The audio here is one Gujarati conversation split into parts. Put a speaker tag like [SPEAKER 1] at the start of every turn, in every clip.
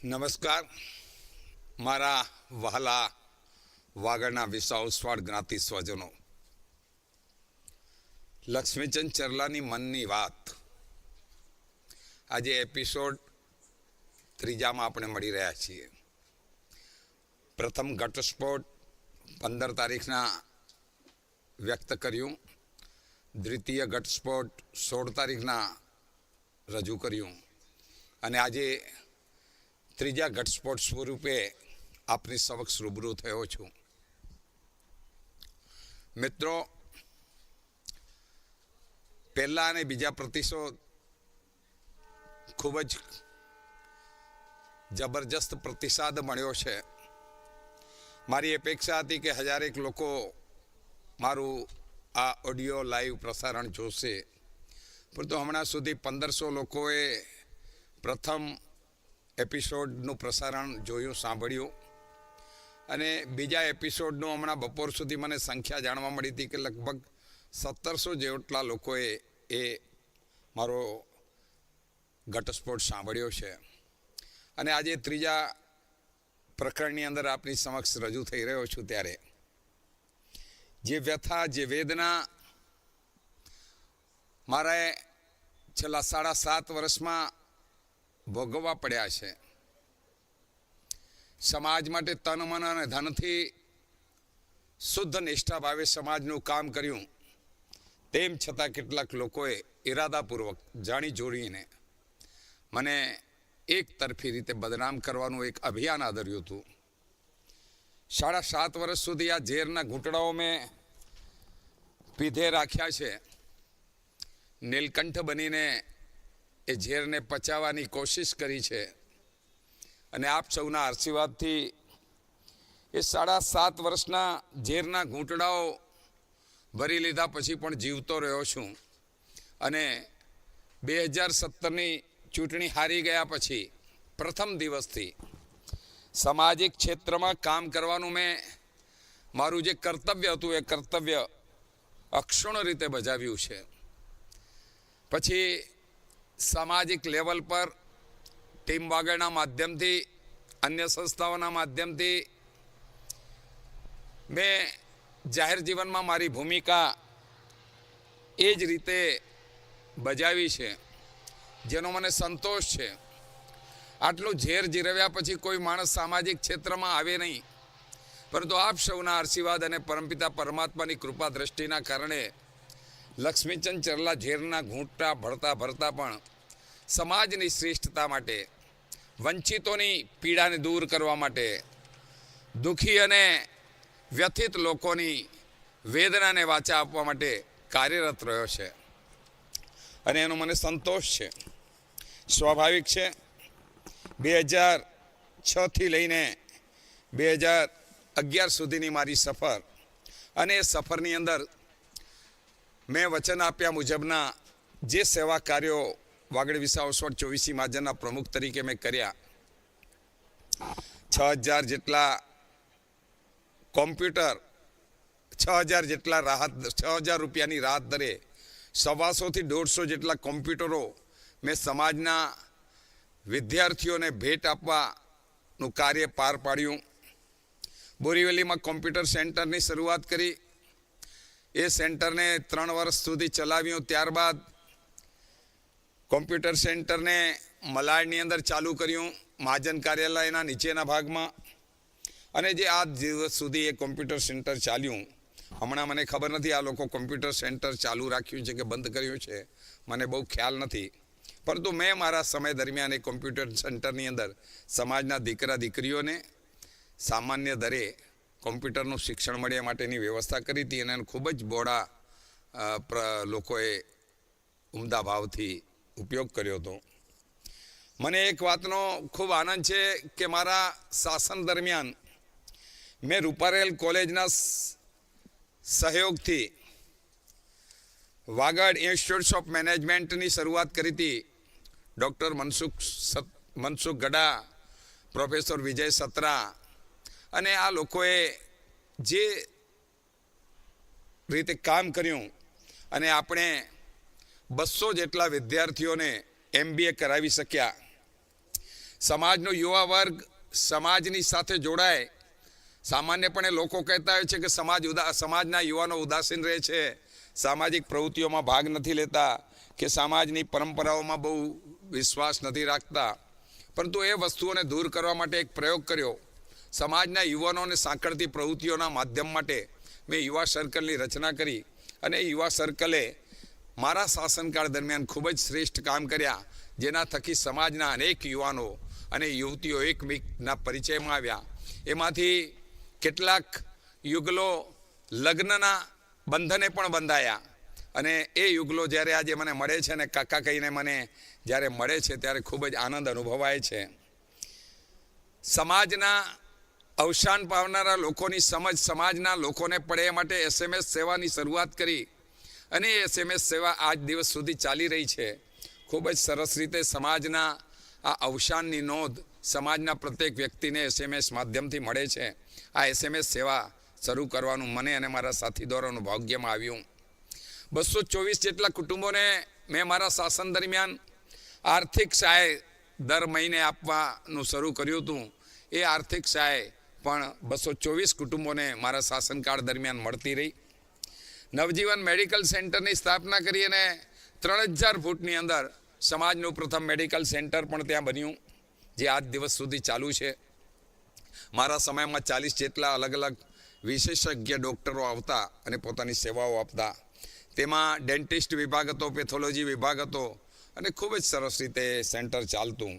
[SPEAKER 1] નમસ્કાર. મારા વહાલા વાગડના વિસાવસ્વાડ જ્ઞાતિ સ્વજનો, લક્ષ્મીચંદ ચરલાની મનની વાત આજે એપિસોડ 3માં આપણે મળી રહ્યા છીએ. પ્રથમ ઘટસ્ફોટ 15 તારીખના વ્યક્ત કર્યું, દ્વિતીય ઘટસ્ફોટ 16 તારીખના રજૂ કર્યું અને આજે ત્રીજા ઘટસ્ફોટ સ્વરૂપે આપની સમક્ષ રૂબરૂ થયો છું. મિત્રો, પહેલા અને બીજા પ્રતિશોધ ખૂબ જ જબરજસ્ત પ્રતિસાદ મળ્યો છે. મારી અપેક્ષા હતી કે હજારેક લોકો મારું આ ઓડિયો લાઈવ પ્રસારણ જોશે, પરંતુ હમણાં સુધી 1500 લોકોએ પ્રથમ એપિસોડનું પ્રસારણ જોયું, સાંભળ્યું અને બીજા એપિસોડનું હમણાં બપોર સુધી મને સંખ્યા જાણવા મળી હતી કે લગભગ 1700 જેટલા લોકોએ એ મારો ઘટસ્ફોટ સાંભળ્યો છે. અને આજે ત્રીજા પ્રકરણની અંદર આપની સમક્ષ રજૂ થઈ રહ્યો છું ત્યારે જે વ્યથા, જે વેદના મારે છેલ્લા 7.5 વર્ષમાં ભોગવવા પડ્યા છે. સમાજ માટે તન, મન અને ધનથી શુદ્ધ નિષ્ઠા ભાવે સમાજનું કામ કર્યું, તેમ છતાં કેટલાક લોકોએ ઇરાદાપૂર્વક જાણી જોડીને મને એક તરફી રીતે બદનામ કરવાનું એક અભિયાન આદર્યું હતું. 7.5 વર્ષ સુધી આ ઝેરના ઘૂંટડાઓ મેં પીધે રાખ્યા છે. નીલકંઠ બનીને એ ઝેરને પચાવવાની કોશિશ કરી છે અને આપ સૌના આશીર્વાદથી એ 7.5 વર્ષના ઝેરના ઘૂંટડાઓ ભરી લીધા પછી પણ જીવતો રહ્યો છું. અને 2017ની ચૂંટણી હારી ગયા પછી પ્રથમ દિવસથી સામાજિક ક્ષેત્રમાં કામ કરવાનું મેં મારું જે કર્તવ્ય હતું એ કર્તવ્ય અક્ષુણ્ણ રીતે બજાવ્યું છે. પછી સામાજિક લેવલ પર ટીમ વાગડના માધ્યમથી, અન્ય સંસ્થાઓના માધ્યમથી મેં જાહેર જીવનમાં મારી ભૂમિકા એ જ રીતે બજાવી છે, જેનો મને સંતોષ છે. આટલું ઝેર જીરવ્યા પછી કોઈ માણસ સામાજિક ક્ષેત્રમાં આવે નહીં, પરંતુ આપ સૌના આશીર્વાદ અને પરમપિતા પરમાત્માની કૃપા દ્રષ્ટિના કારણે લક્ષ્મીચંદ ચરલા ઝેરના ઘૂંટડા ભરતા પણ સમાજની શ્રેષ્ઠતા માટે, વંચિતોની પીડાને દૂર કરવા માટે, દુઃખી અને વ્યથિત લોકોની વેદનાને વાચા આપવા માટે કાર્યરત રહ્યો છે અને એનો મને સંતોષ છે. સ્વાભાવિક છે, 2006થી લઈને 2011 સુધીની મારી સફર, અને એ સફરની અંદર મેં વચન આપ્યા મુજબના જે સેવા કાર્યો વાગડ વિસાવસ્વાડ 24 મહાજનના પ્રમુખ તરીકે મેં કર્યા. 6000 જેટલા કોમ્પ્યુટર, 6000 જેટલા રાહત, 6000 રૂપિયાની રાહત દરે 125 થી 150 જેટલા કોમ્પ્યુટરો મેં સમાજના વિદ્યાર્થીઓને ભેટ આપવાનું કાર્ય પાર પાડ્યું. બોરીવલીમાં કોમ્પ્યુટર સેન્ટરની શરૂઆત કરી. એ સેન્ટરને 3 વર્ષ સુધી ચલાવ્યું. ત્યારબાદ કોમ્પ્યુટર સેન્ટરને મલાડની અંદર ચાલુ કર્યું, મહાજન કાર્યાલયના નીચેના ભાગમાં. અને જે આ દિવસ સુધી એ કોમ્પ્યુટર સેન્ટર ચાલ્યું, હમણાં મને ખબર નથી આ લોકો કોમ્પ્યુટર સેન્ટર ચાલુ રાખ્યું છે કે બંધ કર્યું છે, મને બહુ ખ્યાલ નથી. પરંતુ મેં મારા સમય દરમિયાન એ કોમ્પ્યુટર સેન્ટરની અંદર સમાજના દીકરા દીકરીઓને સામાન્ય દરે કોમ્પ્યુટરનું શિક્ષણ મળે માટેની વ્યવસ્થા કરી હતી અને ખૂબ જ બોડા લોકોએ ઉમદા ભાવથી ઉપયોગ કર્યો હતો. મને એક વાતનો ખૂબ આનંદ છે કે મારા શાસન દરમિયાન મેં રૂપારેલ કોલેજના સહયોગથી વાગડ ઇન્સ્ટિટ્યૂટ ઓફ મેનેજમેન્ટની શરૂઆત કરી હતી. ડૉક્ટર મનસુખ ગડા, પ્રોફેસર વિજય સત્રા અને આ લોકોએ જે રીતે કામ કર્યું અને આપણે 200 જેટલા વિદ્યાર્થીઓને MBA કરાવી શક્યા. સમાજનો યુવા વર્ગ સમાજની સાથે જોડાય. સામાન્યપણે લોકો કહેતા હોય છે કે સમાજના યુવાનો ઉદાસીન રહે છે, સામાજિક પ્રવૃત્તિઓમાં ભાગ નથી લેતા કે સમાજની પરંપરાઓમાં બહુ વિશ્વાસ નથી રાખતા. પરંતુ એ વસ્તુઓને દૂર કરવા માટે એક પ્રયોગ કર્યો. સમાજના યુવાનોને સાંકળતી પ્રવૃત્તિઓના માધ્યમ માટે મેં યુવા સર્કલની રચના કરી અને યુવા સર્કલે મારા શાસનકાળ દરમિયાન ખૂબ જ શ્રેષ્ઠ કામ કર્યા, જેના થકી સમાજના અનેક યુવાનો અને યુવતીઓ એકબીજાના પરિચયમાં આવ્યા. એમાંથી કેટલાક યુગલો લગ્નના બંધને પણ બંધાયા અને એ યુગલો જ્યારે આજે મને મળે છે ને કાકા કહીને મને જ્યારે મળે છે ત્યારે ખૂબ જ આનંદ અનુભવાય છે. સમાજના અવસાન પામનારા લોકોની સમજ સમાજના લોકોને પડે એ માટે SMS સેવાની શરૂઆત કરી અને એ SMS સેવા આજ દિવસ સુધી ચાલી રહી છે. ખૂબ જ સરસ રીતે સમાજના આ અવસાનની નોંધ સમાજના પ્રત્યેક વ્યક્તિને SMS માધ્યમથી મળે છે. આ SMS સેવા શરૂ કરવાનું મને અને મારા સાથીદારોનું ભાગ્યમાં આવ્યું. 224 જેટલા કુટુંબોને મેં મારા શાસન દરમિયાન આર્થિક સહાય દર મહિને આપવાનું શરૂ કર્યું હતું. એ આર્થિક સહાય પણ 224 કુટુંબોને મારા શાસનકાળ દરમિયાન મળતી રહી. નવજીવન મેડિકલ સેન્ટરની સ્થાપના કરી અને 3000 ફૂટની અંદર સમાજનું પ્રથમ મેડિકલ સેન્ટર પણ ત્યાં બન્યું, જે આજ દિવસ સુધી ચાલુ છે. મારા સમયમાં 40 જેટલા અલગ અલગ વિશેષજ્ઞ ડૉક્ટરો આવતા અને પોતાની સેવાઓ આપતા. તેમાં ડેન્ટિસ્ટ વિભાગ હતો, પેથોલોજી વિભાગ હતો અને ખૂબ જ સરસ રીતે સેન્ટર ચાલતું.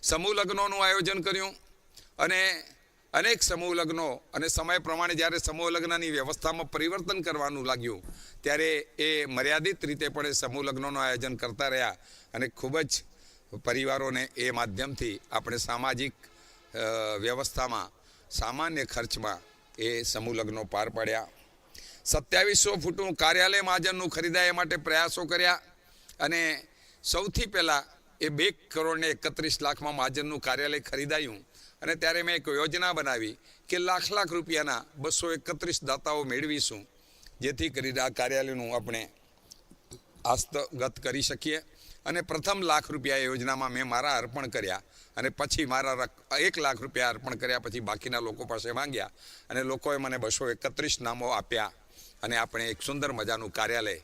[SPEAKER 1] સમૂહ લગ્નોનું આયોજન કર્યું અને અનેક સમૂહ લગ્નો અને સમય પ્રમાણે જ્યારે સમૂહ લગ્નની વ્યવસ્થામાં પરિવર્તન કરવાનું લાગ્યું ત્યારે એ મર્યાદિત રીતે પણ સમૂહ લગ્નોનું આયોજન કરતા રહ્યા અને ખૂબ જ પરિવારોને એ માધ્યમથી આપણે સામાજિક વ્યવસ્થામાં સામાન્ય ખર્ચમાં એ સમૂહ લગ્નો પાર પાડ્યા. 2700 ફૂટનું કાર્યાલય મહાજનનું ખરીદાય એ માટે પ્રયાસો કર્યા અને સૌથી પહેલાં એ 2,31,00,000 મહાજનનું કાર્યાલય ખરીદાયું અને ત્યારે મેં એક યોજના બનાવી કે લાખ રૂપિયાના 231 દાતાઓ મેળવીશું, જેથી કરીને આ કાર્યાલયનું આપણે હસ્તગત કરી શકીએ. અને પ્રથમ ₹1,00,000 યોજનામાં મેં મારા અર્પણ કર્યા અને પછી મારા ₹1,00,000 અર્પણ કર્યા પછી બાકીના લોકો પાસે માંગ્યા અને લોકોએ મને 231 નામો આપ્યા અને આપણે એક સુંદર મજાનું કાર્યાલય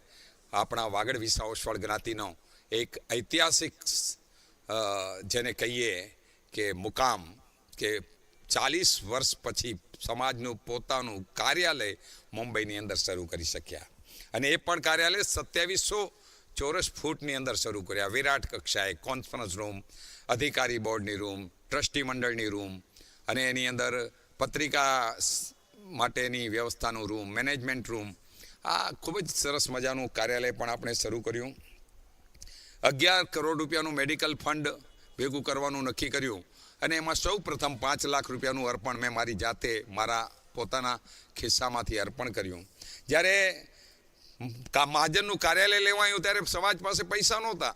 [SPEAKER 1] આપણા વાગડ વિસાવસવાડ જ્ઞાતિનો એક ઐતિહાસિક જેને કહીએ કે મુકામ કે 40 વર્ષ પછી સમાજનું પોતાનું કાર્યાલય મુંબઈની અંદર શરૂ કરી શક્યા. અને એ પણ કાર્યાલય 2700 ચોરસ ફૂટની અંદર શરૂ કર્યા. વિરાટ કક્ષાએ કોન્ફરન્સ રૂમ, અધિકારી બોર્ડની રૂમ, ટ્રસ્ટી મંડળની રૂમ અને એની અંદર પત્રિકા માટેની વ્યવસ્થાનું રૂમ, મેનેજમેન્ટ રૂમ. આ ખૂબ જ સરસ મજાનું કાર્યાલય પણ આપણે શરૂ કર્યું. 11 કરોડ રૂપિયાનું મેડિકલ ફંડ ભેગું કરવાનું નક્કી કર્યું અને એમાં સૌ પ્રથમ ₹5,00,000 અર્પણ મેં મારી જાતે મારા પોતાના ખિસ્સામાંથી અર્પણ કર્યું. જ્યારે મહાજનનું કાર્યાલય લેવાયું ત્યારે સમાજ પાસે પૈસા નહોતા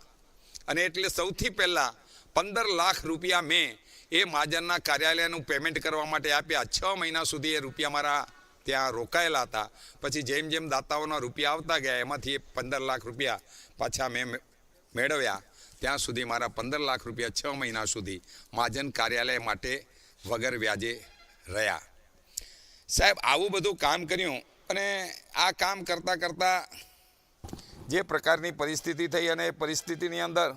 [SPEAKER 1] અને એટલે સૌથી પહેલાં ₹15,00,000 મેં એ મહાજનના કાર્યાલયનું પેમેન્ટ કરવા માટે આપ્યા. 6 મહિના સુધી એ રૂપિયા મારા ત્યાં રોકાયેલા હતા. પછી જેમ જેમ દાતાઓના રૂપિયા આવતા ગયા એમાંથી એ ₹15,00,000 પાછા મેં મેળવ્યા. ત્યાં સુધી મારા ₹15,00,000 6 મહિના સુધી મહાજન કાર્યાલય માટે વગર વ્યાજે રહ્યા. સાહેબ, આવું બધું કામ કર્યું અને આ કામ કરતાં કરતાં જે પ્રકારની પરિસ્થિતિ થઈ અને એ પરિસ્થિતિની અંદર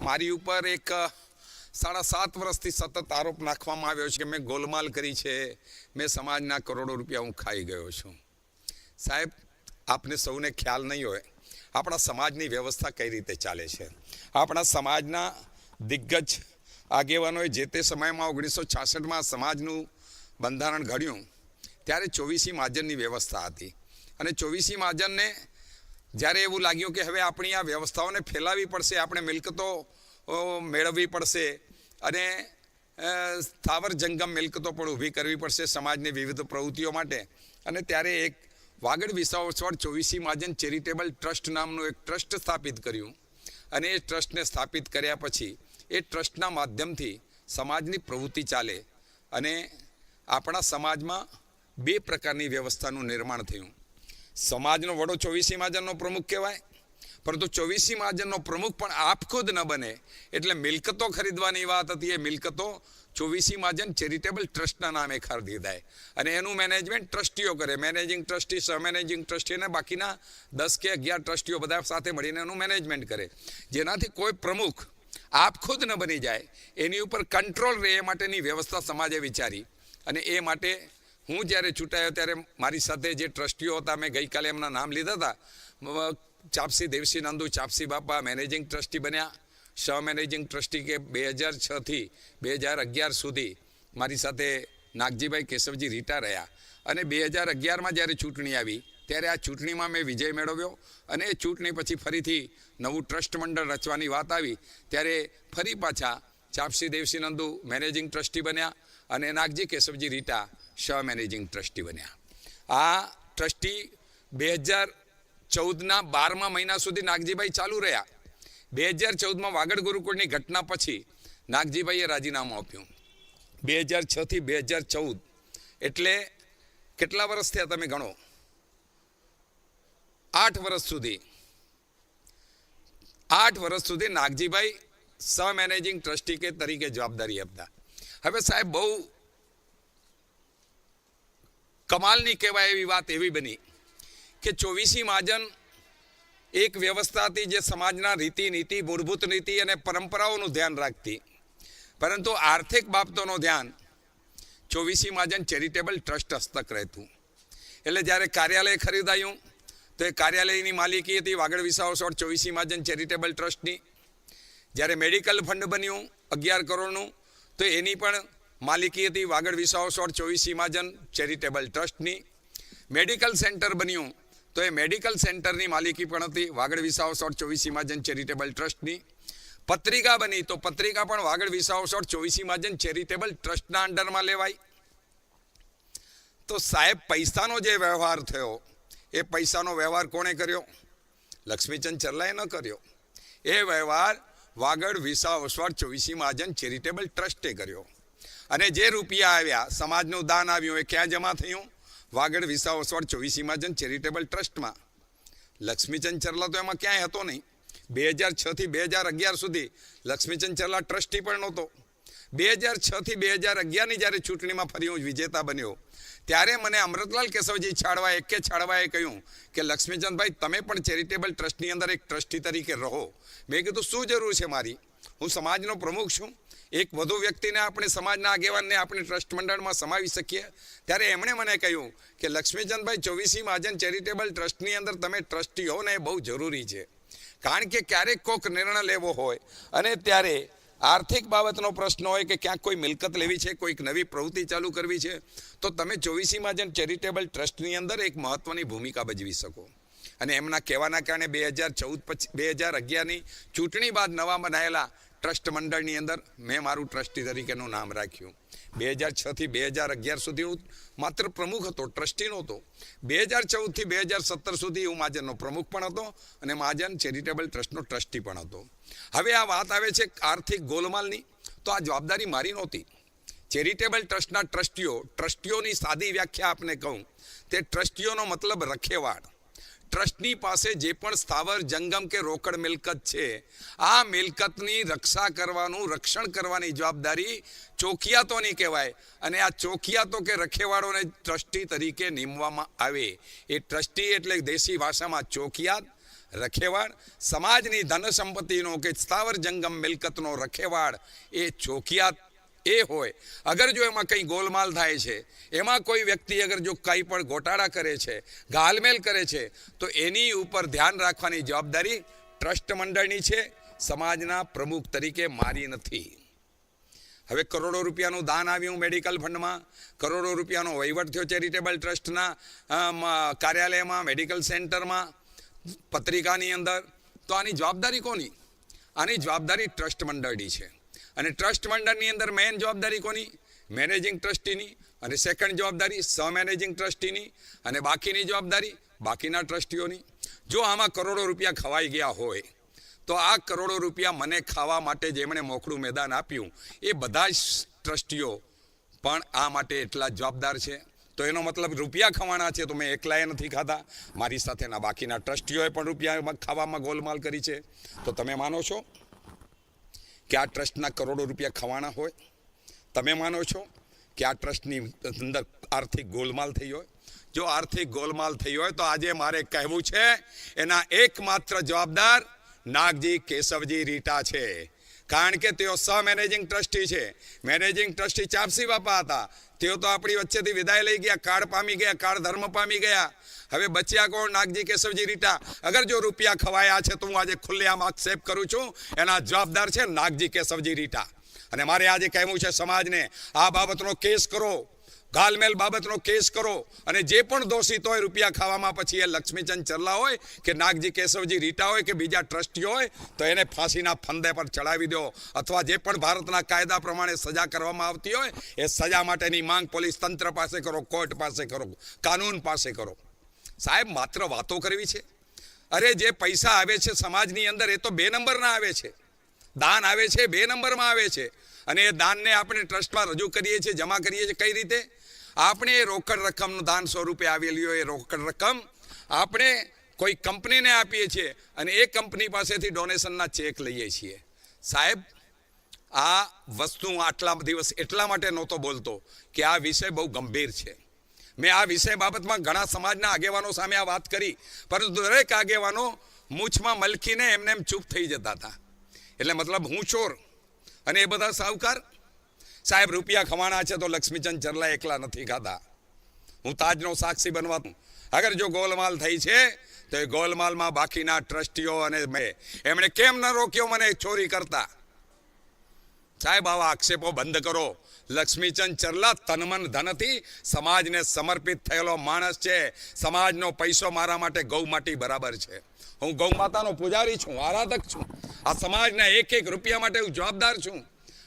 [SPEAKER 1] મારી ઉપર એક 7.5 વર્ષથી સતત આરોપ નાખવામાં આવ્યો છે કે મેં ગોલમાલ કરી છે, મેં સમાજના કરોડો રૂપિયા હું ખાઈ ગયો છું. સાહેબ, આપને સૌને ખ્યાલ નહીં હોય આપણા સમાજની વ્યવસ્થા કઈ રીતે ચાલે છે. આપણા સમાજના દિગ્ગજ આગેવાનોએ જે તે સમયમાં 1966માં સમાજનું બંધારણ ઘડ્યું ત્યારે 24 મહાજનની વ્યવસ્થા હતી અને 24 મહાજનને જ્યારે એવું લાગ્યું કે હવે આપણી આ વ્યવસ્થાઓને ફેલાવવી પડશે, આપણે મિલકતો મેળવવી પડશે અને સ્થાવર જંગમ મિલકતો પણ ઊભી કરવી પડશે સમાજની વિવિધ પ્રવૃત્તિઓ માટે. અને ત્યારે એક વાગડ વિસાવસવાડ 24 મહાજન ચેરિટેબલ ટ્રસ્ટ નામનું એક ટ્રસ્ટ સ્થાપિત કર્યું અને એ ટ્રસ્ટને સ્થાપિત કર્યા પછી એ ટ્રસ્ટના માધ્યમથી સમાજની પ્રવૃત્તિ ચાલે અને આપણા સમાજમાં 2 પ્રકારની વ્યવસ્થાનું નિર્માણ થયું. સમાજનો વડો 24 મહાજનનો પ્રમુખ કહેવાય પરંતુ 24મી મહાજનનો પ્રમુખ પણ આપ ખુદ ન બને, એટલે મિલકતો ખરીદવાની વાત હતી. એ મિલકતો 24મી મહાજન ચેરિટેબલ ટ્રસ્ટના નામે ખરીદાય અને એનું મેનેજમેન્ટ ટ્રસ્ટીઓ કરે. મેનેજિંગ ટ્રસ્ટી, સહ મેનેજિંગ ટ્રસ્ટી અને બાકીના 10 કે 11 ટ્રસ્ટીઓ બધા સાથે મળીને એનું મેનેજમેન્ટ કરે, જેનાથી કોઈ પ્રમુખ આપ ખુદ ન બની જાય, એની ઉપર કંટ્રોલ રહે એ માટેની વ્યવસ્થા સમાજે વિચારી. અને એ માટે હું જ્યારે ચૂંટાયો ત્યારે મારી સાથે જે ટ્રસ્ટીઓ હતા, મેં ગઈકાલે એમના નામ લીધા હતા. ચાપસી દેવસી નંદુ ચાપસી બાપા મેનેજિંગ ટ્રસ્ટી બન્યા. સહ મેનેજિંગ ટ્રસ્ટી કે 2006 થી 2011 સુધી મારી સાથે નાગજીભાઈ કેશવજી રીટા રહ્યા. અને 2011માં જ્યારે ચૂંટણી આવી ત્યારે આ ચૂંટણીમાં મેં વિજય મેળવ્યો. અને એ ચૂંટણી પછી ફરીથી નવું ટ્રસ્ટ મંડળ રચવાની વાત આવી ત્યારે ફરી પાછા ચાપસી દેવસી નંદુ મેનેજિંગ ટ્રસ્ટી બન્યા અને નાગજી કેશવજી રીટા સહ મેનેજિંગ ટ્રસ્ટી બન્યા. આ ટ્રસ્ટી 2014ના 12મા મહિના સુધી નાગજીભાઈ ચાલુ રહ્યા. 2014માં વાગડ ગુરુકુળની ઘટના પછી નાગજીભાઈએ રાજીનામું આપ્યું. 2006 થી 2014 એટલે કેટલા વર્ષ થયા તમે ગણો? 8 વર્ષ સુધી નાગજીભાઈ સહ મેનેજિંગ ટ્રસ્ટી કે તરીકે જવાબદારી આપતા. હવે સાહેબ બહુ કમાલની કહેવાય એવી વાત એવી બની કે 24મી મહાજન એક વ્યવસ્થા હતી જે સમાજના રીતિ નીતિ, મૂળભૂત નીતિ અને પરંપરાઓનું ધ્યાન રાખતી, પરંતુ આર્થિક બાબતોનું ધ્યાન 24મી મહાજન ચેરિટેબલ ટ્રસ્ટ હસ્તક રહેતું. એટલે જ્યારે કાર્યાલય ખરીદાયું તો એ કાર્યાલયની માલિકી હતી વાગડ વિસાવ 24મી મહાજન ચેરિટેબલ ટ્રસ્ટની. જ્યારે મેડિકલ ફંડ બન્યું 11 કરોડનું તો એની પણ માલિકી હતી વાગડ વિસાવ 24મી મહાજન ચેરિટેબલ ટ્રસ્ટની. મેડિકલ સેન્ટર બન્યું તો એ મેડિકલ સેન્ટરની માલિકી પણ હતી વાગડ વિસાવ 24મી મહાજન ચેરિટેબલ ટ્રસ્ટની. પત્રિકા બની તો પત્રિકા પણ વાગડ વિસાવ 24મી મહાજન ચેરિટેબલ ટ્રસ્ટના અંડરમાં લેવાય. તો સાહેબ પૈસાનો જે વ્યવહાર થયો એ પૈસાનો વ્યવહાર કોણે કર્યો? લક્ષ્મીચંદ ચરલાએ ન કર્યો. એ વ્યવહાર વાગડ વિસાવ 24મી મહાજન ચેરિટેબલ ટ્રસ્ટે કર્યો. અને જે રૂપિયા આવ્યા, સમાજનું દાન આવ્યું, એ ક્યાં જમા થયું? વાગડ વિસાવ 24મી મહાજન ચેરિટેબલ ટ્રસ્ટમાં. લક્ષ્મીચંદ ચરલા તો એમાં ક્યાંય હતો નહીં. 2006 થી 2011 સુધી લક્ષ્મીચંદ ચરલા ટ્રસ્ટી પણ નહોતો. 2006 થી 2011ની જ્યારે ચૂંટણીમાં ફરી હું વિજેતા બન્યો ત્યારે મને અમૃતલાલ કેશવજી છાળવાએ કહ્યું કે લક્ષ્મીચંદભાઈ તમે પણ ચેરિટેબલ ટ્રસ્ટની અંદર એક ટ્રસ્ટી તરીકે રહો. મેં કીધું શું જરૂર છે મારી? હું સમાજનો પ્રમુખ છું. એક વધુ વ્યક્તિને આપણે સમાજના આગેવાનને આપણે ટ્રસ્ટ મંડળમાં સમાવી શકીએ. ત્યારે એમણે મને કહ્યું કે લક્ષ્મીચંદભાઈ 24મી મહાજન ચેરિટેબલ ટ્રસ્ટની અંદર તમે ટ્રસ્ટી હો ને એ બહુ જરૂરી છે. કારણ કે ક્યારેક કોઈક નિર્ણય લેવો હોય અને ત્યારે આર્થિક બાબતનો પ્રશ્ન હોય કે ક્યાંક કોઈ મિલકત લેવી છે, કોઈક નવી પ્રવૃત્તિ ચાલુ કરવી છે, તો તમે 24મી મહાજન ચેરિટેબલ ટ્રસ્ટની અંદર એક મહત્વની ભૂમિકા ભજવી શકો. અને એમના કહેવાના કારણે 2011ની ચૂંટણી બાદ નવા બનાવેલા ટ્રસ્ટ મંડળની અંદર મેં મારું ટ્રસ્ટી તરીકેનું નામ રાખ્યું. 2006 થી 2011 સુધી હું માત્ર પ્રમુખ હતો, ટ્રસ્ટી નહોતો. 2014 થી 2017 સુધી હું મહાજનનો પ્રમુખ પણ હતો અને મહાજન ચેરિટેબલ ટ્રસ્ટનો ટ્રસ્ટી પણ હતો. હવે આ વાત આવે છે આર્થિક ગોલમાલની, તો આ જવાબદારી મારી નહોતી. ચેરિટેબલ ટ્રસ્ટના ટ્રસ્ટીઓની સાદી વ્યાખ્યા આપને કહું તે ટ્રસ્ટીઓનો મતલબ રખેવાળ. ટ્રસ્ટની પાસે જે પણ સ્થાવર જંગમ કે રોકડ મિલકત છે, આ મિલકતની રક્ષણ કરવાની જવાબદારી ચોકિયાતોની કહેવાય. અને આ ચોકિયાતો કે રખેવાળોને ટ્રસ્ટી તરીકે નિમવામાં આવે. એ ટ્રસ્ટી એટલે દેશી ભાષામાં ચોકિયાત, રખેવાળ. સમાજની ધન સંપત્તિનો કે સ્થાવર જંગમ મિલકતનો રખેવાળ એ ચોકિયાત એ હોય. અગર જો એમાં કંઈ ગોલમાલ થાય છે, એમાં કોઈ વ્યક્તિ અગર જો કંઈ પણ ગોટાળા કરે છે, ગાલમેલ કરે છે, તો એની ઉપર ધ્યાન રાખવાની જવાબદારી ટ્રસ્ટ મંડળની છે, સમાજના પ્રમુખ તરીકે મારી નથી. હવે કરોડો રૂપિયાનું દાન આવ્યું મેડિકલ ફંડમાં, કરોડો રૂપિયાનો વહીવટ થયો ચેરિટેબલ ટ્રસ્ટના કાર્યાલયમાં, મેડિકલ સેન્ટરમાં, પત્રિકાની અંદર. તો આની જવાબદારી કોની? આની જવાબદારી ટ્રસ્ટ મંડળની છે. અને ટ્રસ્ટ મંડળની અંદર મેઇન જવાબદારી કોની? મેનેજિંગ ટ્રસ્ટીની. અને સેકન્ડ જવાબદારી સહ મેનેજિંગ ટ્રસ્ટીની. અને બાકીની જવાબદારી બાકીના ટ્રસ્ટીઓની. જો આમાં કરોડો રૂપિયા ખવાઈ ગયા હોય તો આ કરોડો રૂપિયા મને ખાવા માટે જેમણે મોખળું મેદાન આપ્યું એ બધા જ ટ્રસ્ટીઓ પણ આ માટે એટલા જવાબદાર છે. તો એનો મતલબ રૂપિયા ખવાના છે તો મેં એકલાએ નથી ખાધા, મારી સાથેના બાકીના ટ્રસ્ટીઓએ પણ રૂપિયા ખાવામાં ગોલમાલ કરી છે. તો તમે માનો છો કે આ ટ્રસ્ટના કરોડો રૂપિયા ખવાના હોય? તમે માનો છો કે આ ટ્રસ્ટની અંદર આર્થિક ગોલમાલ થઈ હોય? જો આર્થિક ગોલમાલ થઈ હોય તો આજે મારે કહેવું છે એના એકમાત્ર જવાબદાર નાગજી કેશવજી રીટા છે. કારણ કે તેઓ સહ મેનેજિંગ ટ્રસ્ટી છે. મેનેજિંગ ટ્રસ્ટી ચાપસી બાપા હતા, તેઓ તો આપણી વચ્ચેથી વિદાય લઈ ગયા, કાળ પામી ગયા, કાળ ધર્મ પામી ગયા. હવે બચ્યા કોણ? નાગજી કેશવજી રીટા. અગર જો રૂપિયા ખવાયા છે તો હું આજે ખુલ્લેઆમ આક્ષેપ કરું છું, એના જવાબદાર છે નાગજી કેશવજી રીટા. અને મારે આજે કહેવું છે સમાજને, આ બાબતનો કેસ કરો, ગાલમેલ બાબતનો કેસ કરો, અને જે પણ દોષિત હોય રૂપિયા ખાવામાં, પછી એ લક્ષ્મીચંદ ચરલા હોય કે નાગજી કેશવજી રીટા હોય કે બીજા ટ્રસ્ટીઓ હોય, તો એને ફાંસીના ફંદે પર ચડાવી દો, અથવા જે પણ ભારતના કાયદા પ્રમાણે સજા કરવામાં આવતી હોય એ સજા માટેની માંગ પોલીસ તંત્ર પાસે કરો, કોર્ટ પાસે કરો, કાનૂન પાસે કરો. સાહેબ, માત્ર વાતો કરવી છે? અરે જે પૈસા આવે છે સમાજની અંદર એ તો 2 નંબરના આવે છે. દાન આવે છે 2 નંબરમાં આવે છે, અને એ દાનને આપણે ટ્રસ્ટમાં રજૂ કરીએ છીએ, જમા કરીએ છીએ. કઈ રીતે? આપણે એ રોકડ રકમનું દાન સ્વરૂપે આવેલી હોય એ રોકડ રકમ આપણે કોઈ કંપનીને આપીએ છીએ, અને એ કંપની પાસેથી ડોનેશનના ચેક લઈએ છીએ. સાહેબ, આ વસ્તુ આટલા દિવસ એટલા માટે નહોતો બોલતો કે આ વિષય બહુ ગંભીર છે. મેં આ વિષય બાબતમાં ઘણા સમાજના આગેવાનો સામે આ વાત કરી, પરંતુ દરેક આગેવાનો મૂછમાં મલકીને એમને એમ ચૂપ થઈ જતા હતા. એટલે મતલબ હું ચોર અને એ બધા સાહુકાર? સાહેબ, રૂપિયા ખવાના છે તો લક્ષ્મીચંદ ચરલા એકલા નથી ખાધા. હું તાજનો સાક્ષી બનવા, અગર જો ગોલમાલ થઈ છે તો એ ગોલમાલમાં બાકીના ટ્રસ્ટીઓ અને મેં, એમણે કેમ ન રોક્યો મને ચોરી કરતા? સાહેબ, આવા આક્ષેપો બંધ કરો. લક્ષ્મીચંદ ચરલા તનમન ધનથી સમાજને સમર્પિત થયેલો માણસ છે. સમાજનો પૈસો મારા માટે ગૌ માટી બરાબર છે. હું ગૌ માતાનો પૂજારી છું, આરાધક છું. આ સમાજના એક રૂપિયા માટે હું જવાબદાર છું.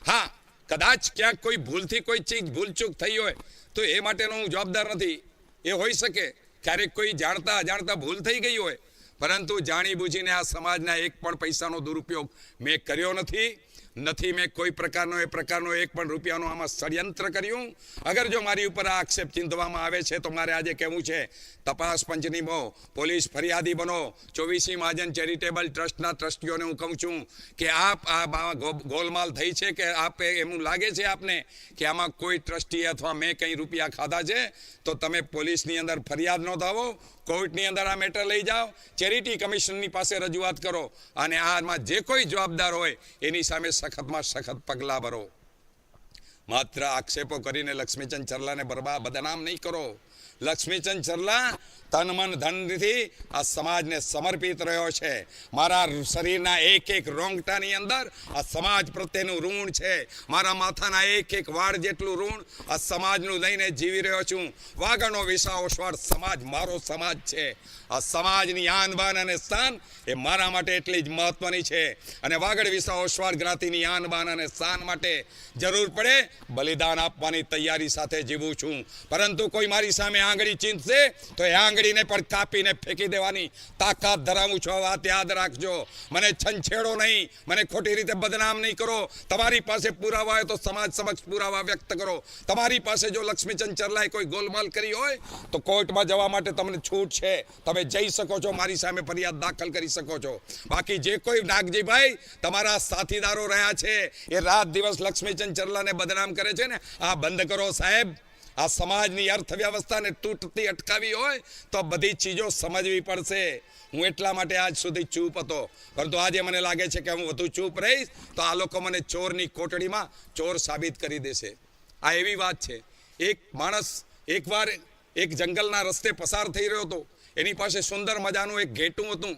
[SPEAKER 1] હા, કદાચ ક્યાંક કોઈ ભૂલથી કોઈ ચીજ ભૂલચૂક થઈ હોય તો એ માટેનો હું જવાબદાર નથી. એ હોઈ શકે, ક્યારેક કોઈ જાણતા અજાણતા ભૂલ થઈ ગઈ હોય, પરંતુ જાણી બૂજીને આ સમાજના એક પણ પૈસાનો દુરુપયોગ મેં કર્યો નથી મેં કોઈ પ્રકારનો એ પ્રકારનો એક પણ રૂપિયાનો આમાં ષડયંત્ર કર્યું. અગર જો મારી ઉપર આ આક્ષેપ ચિંતવામાં આવે છે તો મારે આજે કહેવું છે, તપાસ પંચની પોલીસ ફરિયાદી બનો. 24મી મહાજન ચેરિટેબલ ટ્રસ્ટના ટ્રસ્ટીઓને હું કહું છું કે આપ આ ગોલમાલ થઈ છે કે આપે એમ લાગે છે આપને કે આમાં કોઈ ટ્રસ્ટી અથવા મેં કંઈ રૂપિયા ખાધા છે, તો તમે પોલીસની અંદર ફરિયાદ નોંધાવો, કોર્ટની અંદર આ મેટર લઈ જાઓ, ચેરિટી કમિશનની પાસે રજૂઆત કરો, અને આમાં જે કોઈ જવાબદાર હોય એની સામે સખતમાં સખત પગલાં ભરો. માત્ર આક્ષેપો કરીને લક્ષ્મીચંદ ચરલાને બદનામ નહીં કરો. લક્ષ્મીચંદ ચરલા તન મન ધનથી આ સમાજને સમર્પિત રહ્યો છે. મારા શરીરના એક રોંગટાની અંદર આ સમાજ પ્રત્યેનું ઋણ છે. મારા માથાના એક વાળ જેટલું ઋણ આ સમાજનું લઈને જીવી રહ્યો છું. વાગડનો વિસાવોસ્વાડ સમાજ મારો સમાજ છે. આ સમાજની આન બાન અને શાન એ મારા માટે એટલી જ મહત્વની છે, અને વાગડ વિસાવોસ્વાડ જ્ઞાતિની આન બાન અને શાન માટે જરૂર પડે બલિદાન આપવાની તૈયારી સાથે જીવું છું. પરંતુ કોઈ મારી સામે આંગળી ચીંધશે તો એ આંગળીને પણ કાપીને ફેંકી દેવાની તાકાત ધરાવું છું. વાત યાદ રાખજો. મને છંછેડો નહીં, મને ખોટી રીતે બદનામ નહીં કરો. તમારી પાસે પુરાવા હોય તો સમાજ સમક્ષ પુરાવા વ્યક્ત કરો. તમારી પાસે જો લક્ષ્મીચંદ ચરલાએ કોઈ ગોલમાલ કરી હોય તો કોર્ટમાં જવા માટે તમને છૂટ છે. તમે જઈ શકો છો, મારી સામે ફરિયાદ દાખલ કરી શકો છો. બાકી જે કોઈ નાગજીભાઈ તમારા સાથીદારો રહ્યા છે એ રાત દિવસ લક્ષ્મીચંદ ચરલાને બદનામ કરે છે ને, આ બંધ કરો સાહેબ. આ સમાજની અર્થવ્યવસ્થાને તૂટતી અટકાવી હોય તો બધી ચીજો સમજવી પડશે. હું એટલા માટે આજ સુધી ચૂપ હતો, પરંતુ આજે મને લાગે છે કે હું વધુ ચૂપ રહીશ તો આ લોકો મને ચોરની કોટડીમાં ચોર સાબિત કરી દેશે. આ એવી વાત છે. એક માણસ એકવાર એક જંગલના રસ્તે પસાર થઈ રહ્યો હતો. એની પાસે સુંદર મજાનું એક ઘેટું હતું.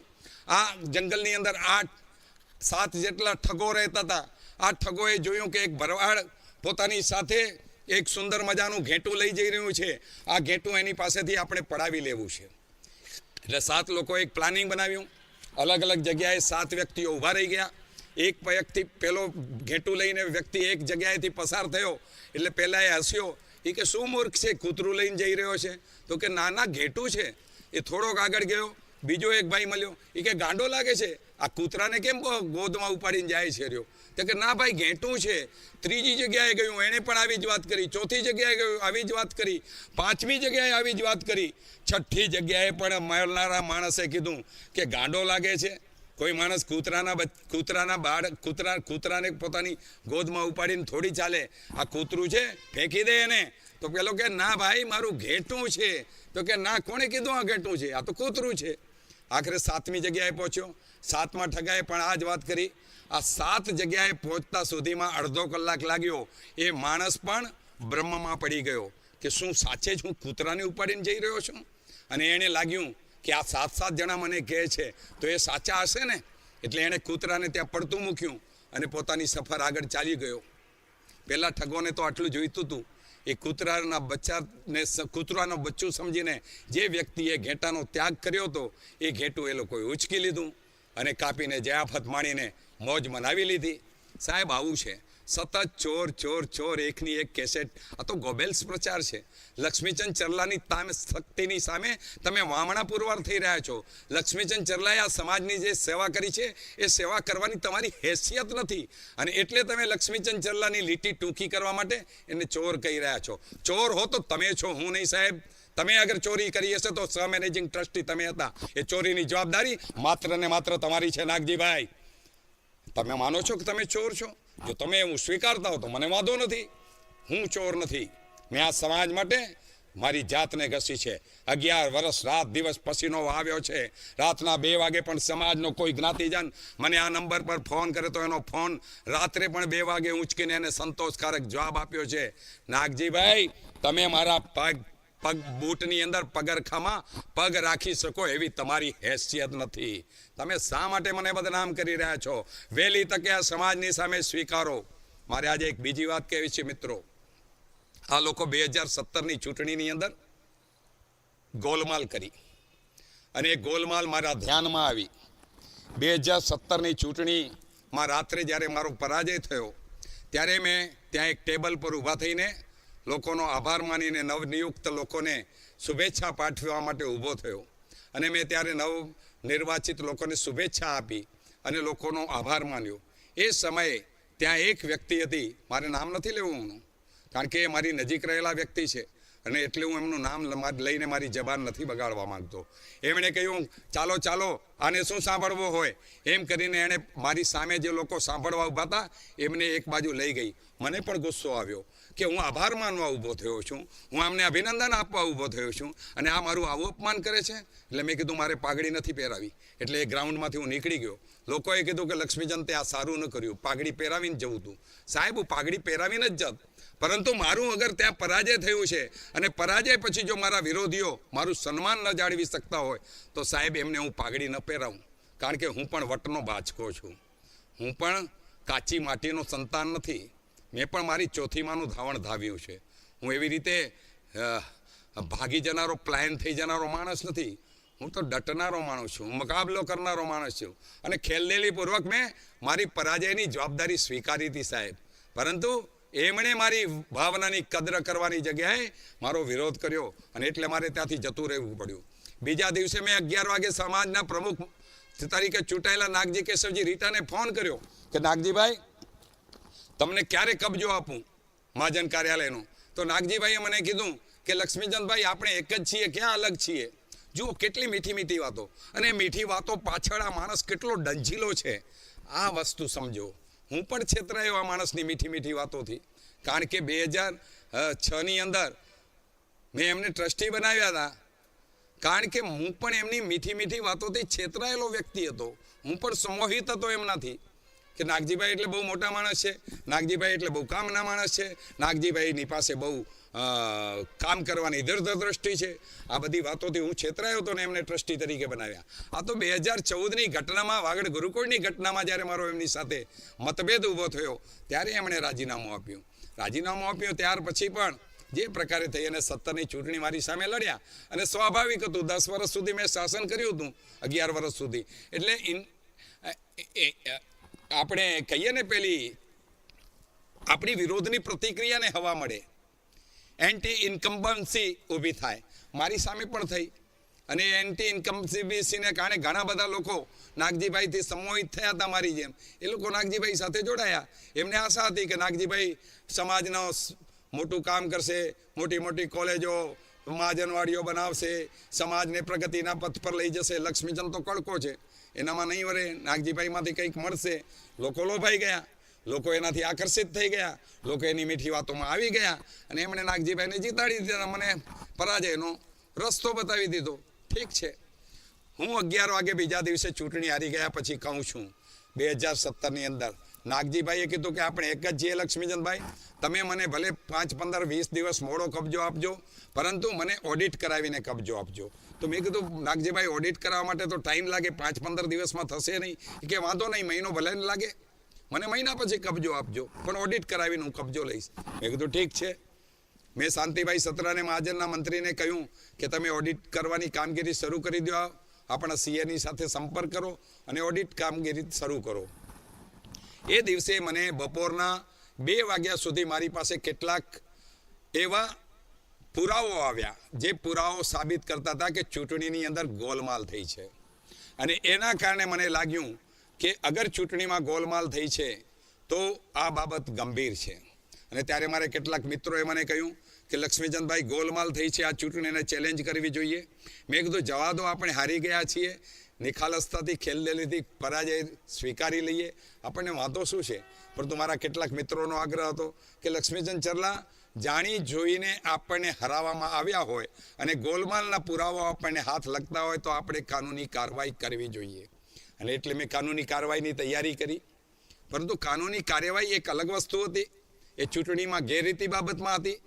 [SPEAKER 1] આ જંગલની અંદર 8-7 જેટલા ઠગો રહેતા હતા. આ ઠગોએ જોયું કે એક ભરવાડ પોતાની સાથે એક સુંદર મજાનું ઘેટું લઈ જઈ રહ્યું છે. આ ઘેટું એની પાસેથી આપણે પડાવી લેવું છે. એટલે 7 લોકો એક પ્લાનિંગ બનાવ્યું. અલગ અલગ જગ્યાએ 7 વ્યક્તિઓ ઊભા રહી ગયા. એક વ્યક્તિ પેલો ઘેટું લઈને વ્યક્તિ એક જગ્યાએથી પસાર થયો એટલે પહેલાં એ હસ્યો. એ કે શું મૂર્ખ છે, કૂતરું લઈને જઈ રહ્યો છે? તો કે નાના ઘેટું છે. એ થોડોક આગળ ગયો, બીજો એક ભાઈ મળ્યો, એ કે ગાંડો લાગે છે, આ કૂતરાને કેમ ગોદમાં ઉપાડીને જાય છે રહ્યો? તો કે ના ભાઈ, ઘેંટું છે. ત્રીજી જગ્યાએ ગયું, એણે પણ આવી જ વાત કરી. ચોથી જગ્યાએ ગયું, આવી જ વાત કરી. પાંચમી જગ્યાએ આવી જ વાત કરી. છઠ્ઠી જગ્યાએ પણ મળનારા માણસે કીધું કે ગાંડો લાગે છે. કોઈ માણસ કૂતરાને પોતાની ગોદમાં ઉપાડીને થોડી ચાલે? આ કૂતરું છે, ફેંકી દે એને. તો પેલો કે ના ભાઈ, મારું ઘેંટું છે. તો કે ના, કોણે કીધું આ ઘેંટું છે? આ તો કૂતરું છે. આખરે સાતમી જગ્યાએ પહોંચ્યો. સાતમા ઠગાએ પણ આ જ વાત કરી. આ 7 જગ્યાએ પહોંચતા સુધીમાં અડધો કલાક લાગ્યો. એ માણસ પણ બ્રહ્મમાં પડી ગયો કે શું સાચે જ હું કૂતરાને ઉપાડીને જઈ રહ્યો છું? અને એને લાગ્યું કે આ 7 જણા મને કહે છે તો એ સાચા હશે ને. એટલે એણે કૂતરાને ત્યાં પડતું મૂક્યું અને પોતાની સફર આગળ ચાલી ગયો. પહેલાં ઠગોને તો આટલું જોઈતું હતું. એ કૂતરાનું બચ્ચું સમજીને જે વ્યક્તિએ ઘેટાનો ત્યાગ કર્યો હતો, એ ઘેટું એ લોકોએ ઉચકી લીધું અને કાપીને જયાફત માણીને મોજ મનાવી લીધી. સાહેબ, આવું છે સતત ચોર ચોર ચોર, એકની એક કેસેટ. આ તો ગોબેલ્સ પ્રચાર છે. લક્ષ્મીચંદ ચરલાની શક્તિની સામે તમે વામણા પુરવાર થઈ રહ્યા છો. લક્ષ્મીચંદ ચરલાએ આ સમાજની જે સેવા કરી છે, એ સેવા કરવાની તમારી હેસિયત નથી. અને એટલે તમે લક્ષ્મીચંદ ચરલાની લીટી ટૂંકી કરવા માટે એને ચોર કહી રહ્યા છો. ચોર હો તો તમે છો, હું નહીં સાહેબ. તમે અગર ચોરી કરી હશે તો સહ મેનેજિંગ ટ્રસ્ટી તમે હતા. એ ચોરીની જવાબદારી માત્ર ને માત્ર તમારી છે નાગજીભાઈ. તમે માનો છો કે તમે ચોર છો? જો તમે એવું સ્વીકારતા હો તો મને વાંધો નથી. હું ચોર નથી. મેં આ સમાજ માટે મારી જાતને ઘસી છે. 11 વર્ષ રાત દિવસ પસીનો આવ્યો છે. રાતના 2 વાગે પણ સમાજનો કોઈ જ્ઞાતિજન મને આ નંબર પર ફોન કરે તો એનો ફોન રાત્રે પણ 2 વાગે ઉંચકીને એને સંતોષકારક જવાબ આપ્યો છે. નાગજીભાઈ, તમે મારા પગ બૂટની અંદર પગરખામાં પગ રાખી શકો એવી તમારી હેસિયત નથી. તમે શા માટે મને બદનામ કરી રહ્યા છો? વહેલી તકે આ સમાજની સામે સ્વીકારો. મારે આજે એક બીજી વાત કહેવી છે મિત્રો. આ લોકો 2017ની ચૂંટણીની અંદર ગોલમાલ કરી અને એ ગોલમાલ મારા ધ્યાનમાં આવી. 2017ની ચૂંટણીમાં રાત્રે જ્યારે મારો પરાજય થયો ત્યારે મેં ત્યાં એક ટેબલ પર ઊભા થઈને લોકોનો આભાર માનીને નવનિયુક્ત લોકોને શુભેચ્છા પાઠવવા માટે ઊભો થયો. અને મેં ત્યારે નવનિર્વાચિત લોકોને શુભેચ્છા આપી અને લોકોનો આભાર માન્યો. એ સમયે ત્યાં એક વ્યક્તિ હતી, મારે નામ નથી લેવું કારણ કે એ મારી નજીક રહેલા વ્યક્તિ છે અને એટલે હું એમનું નામ લઈને મારી જબાન નથી બગાડવા માંગતો. એમણે કહ્યું ચાલો ચાલો આને શું સાંભળવું હોય એમ કરીને એણે મારી સામે જે લોકો સાંભળવા ઊભા હતા એમને એક બાજુ લઈ ગઈ. મને પણ ગુસ્સો આવ્યો કે હું આભાર માનવા ઊભો થયો છું, હું આમને અભિનંદન આપવા ઊભો થયો છું અને આ મારું આવું અપમાન કરે છે. એટલે મેં કીધું મારે પાઘડી નથી પહેરાવી. એટલે એ ગ્રાઉન્ડમાંથી હું નીકળી ગયો. લોકોએ કીધું કે લક્ષ્મીચંદ તે આ સારું ન કર્યું, પાઘડી પહેરાવીને જવું હતું. સાહેબ, હું પાઘડી પહેરાવીને જ જત, પરંતુ મારું અગર ત્યાં પરાજય થયું છે અને પરાજય પછી જો મારા વિરોધીઓ મારું સન્માન ન જાળવી શકતા હોય તો સાહેબ એમને હું પાઘડી ન પહેરાવું. કારણ કે હું પણ વટનો બાચકો છું, હું પણ કાચી માટીનો સંતાન નથી. મેં પણ મારી ચોથીમાંનું ધાવણ ધાવ્યું છે. હું એવી રીતે ભાગી જનારો, પ્લાન થઈ જનારો માણસ નથી. હું તો ડટનારો માણસ છું, મુકાબલો કરનારો માણસ છું અને ખેલદેલીપૂર્વક મેં મારી પરાજયની જવાબદારી સ્વીકારી હતી સાહેબ. પરંતુ એમણે મારી ભાવનાની કદર કરવાની જગ્યાએ મારો વિરોધ કર્યો અને એટલે મારે ત્યાંથી જતું રહેવું પડ્યું. બીજા દિવસે મેં 11 વાગે સમાજના પ્રમુખ તરીકે ચૂંટાયેલા નાગજી કેશવજી રીટાને ફોન કર્યો કે નાગજીભાઈ, તમને ક્યારે કબજો આપું મહાજન કાર્યાલયનો? તો નાગજીભાઈએ મને કીધું કે લક્ષ્મીચંદભાઈ, આપણે એક જ છીએ, ક્યાં અલગ છીએ? જુઓ કેટલી મીઠી મીઠી વાતો, અને મીઠી વાતો પાછળ આ માણસ કેટલો ડંજીલો છે આ વસ્તુ સમજો. હું પણ છેતરાયો આ માણસની મીઠી મીઠી વાતોથી. કારણ કે 2006ની અંદર મેં એમને ટ્રસ્ટી બનાવ્યા હતા કારણ કે હું પણ એમની મીઠી મીઠી વાતોથી છેતરાયેલો વ્યક્તિ હતો. હું પણ સંમોહિત હતો એમનાથી કે નાગજીભાઈ એટલે બહુ મોટા માણસ છે, નાગજીભાઈ એટલે બહુ કામના માણસ છે, નાગજીભાઈની પાસે બહુ કામ કરવાની દીર્ઘદ્રષ્ટિ છે. આ બધી વાતોથી હું છેતરાયો હતો ને એમને ટ્રસ્ટી તરીકે બનાવ્યા. આ તો 2014ની ઘટનામાં, વાગડ ગુરુકુળની ઘટનામાં જ્યારે મારો એમની સાથે મતભેદ ઊભો થયો ત્યારે એમણે રાજીનામું આપ્યું. રાજીનામું આપ્યું ત્યાર પછી પણ જે પ્રકારે થઈ અને 17ની ચૂંટણી મારી સામે લડ્યા અને સ્વાભાવિક હતું. 10 વર્ષ સુધી મેં શાસન કર્યું હતું, 11 વર્ષ સુધી. એટલે આપણે કહીએ ને પેલી આપણી વિરોધની પ્રતિક્રિયાને હવા મળે, એન્ટી ઇન્કમ્બન્સી ઊભી થાય. મારી સામે પણ થઈ અને એન્ટી ઇન્કમ્બન્સીને કારણે ઘણા બધા લોકો નાગજીભાઈથી સંમોહિત થયા હતા મારી જેમ. એ લોકો નાગજીભાઈ સાથે જોડાયા. એમને આશા હતી કે નાગજીભાઈ સમાજનો મોટું કામ કરશે, મોટી મોટી કોલેજો, મહાજનવાડીઓ બનાવશે, સમાજને પ્રગતિના પથ પર લઈ જશે. લક્ષ્મીચંદ તો કડકો છે, એનામાં નહીં વરે. નાગજીભાઈમાંથી કંઈક મળશે. લોકો લોભાઈ ગયા, લોકો એનાથી આકર્ષિત થઈ ગયા, લોકો એની મીઠી વાતોમાં આવી ગયા અને એમણે નાગજીભાઈને જીતાડી દીધા. મને પરાજયનો રસ્તો બતાવી દીધો. ઠીક છે, હું 11 વાગે બીજા દિવસે ચૂંટણી હારી ગયા પછી કહું છું 2017ની અંદર નાગજીભાઈએ કીધું કે આપણે એક જ છીએ લક્ષ્મીચંદભાઈ, તમે મને ભલે 5, 15, 20 દિવસ મોડો કબજો આપજો, પરંતુ મને ઓડિટ કરાવીને કબજો આપજો. તો મેં કીધું નાગજીભાઈ ઓડિટ કરાવવા માટે તો ટાઈમ લાગે, 5, 15 દિવસમાં થશે નહીં. કે વાંધો નહીં, મહિનો ભલે ને લાગે, મને મહિના પછી કબજો આપજો, પણ ઓડિટ કરાવીને હું કબજો લઈશ. મેં કીધું ઠીક છે. મેં શાંતિભાઈ સત્રાને મહાજનના મંત્રીને કહ્યું કે તમે ઓડિટ કરવાની કામગીરી શરૂ કરી દો, આપણા સીએની સાથે સંપર્ક કરો અને ઓડિટ કામગીરી શરૂ કરો. એ દિવસે મને બપોરના 2 વાગ્યા સુધી મારી પાસે કેટલાક એવા પુરાવો આવ્યા જે પુરાવો સાબિત કરતા હતા કે ચૂંટણીની અંદર ગોલમાલ થઈ છે. અને એના કારણે મને લાગ્યું કે અગર ચૂંટણીમાં ગોલમાલ થઈ છે તો આ બાબત ગંભીર છે. અને ત્યારે મારે કેટલાક મિત્રોએ મને કહ્યું કે લક્ષ્મીચંદભાઈ ગોલમાલ થઈ છે, આ ચૂંટણીને ચેલેન્જ કરવી જોઈએ. મેં કીધું જવા દો, આપણે હારી ગયા છીએ, નિખાલસતાથી ખેલદેલીથી પરાજય સ્વીકારી લઈએ, આપણને વાંધો શું છે. પરંતુ મારા કેટલાક મિત્રોનો આગ્રહ હતો કે લક્ષ્મીચંદ ચરલા જાણી જોઈને આપણને હરાવવામાં આવ્યા હોય અને ગોલમાલના પુરાવા આપણને હાથ લગતા હોય તો આપણે કાનૂની કાર્યવાહી કરવી જોઈએ. અને એટલે મેં કાનૂની કાર્યવાહીની તૈયારી કરી. પરંતુ કાનૂની કાર્યવાહી એક અલગ વસ્તુ હતી. એ ચૂંટણીમાં ગેરરીતિ બાબતમાં હતી.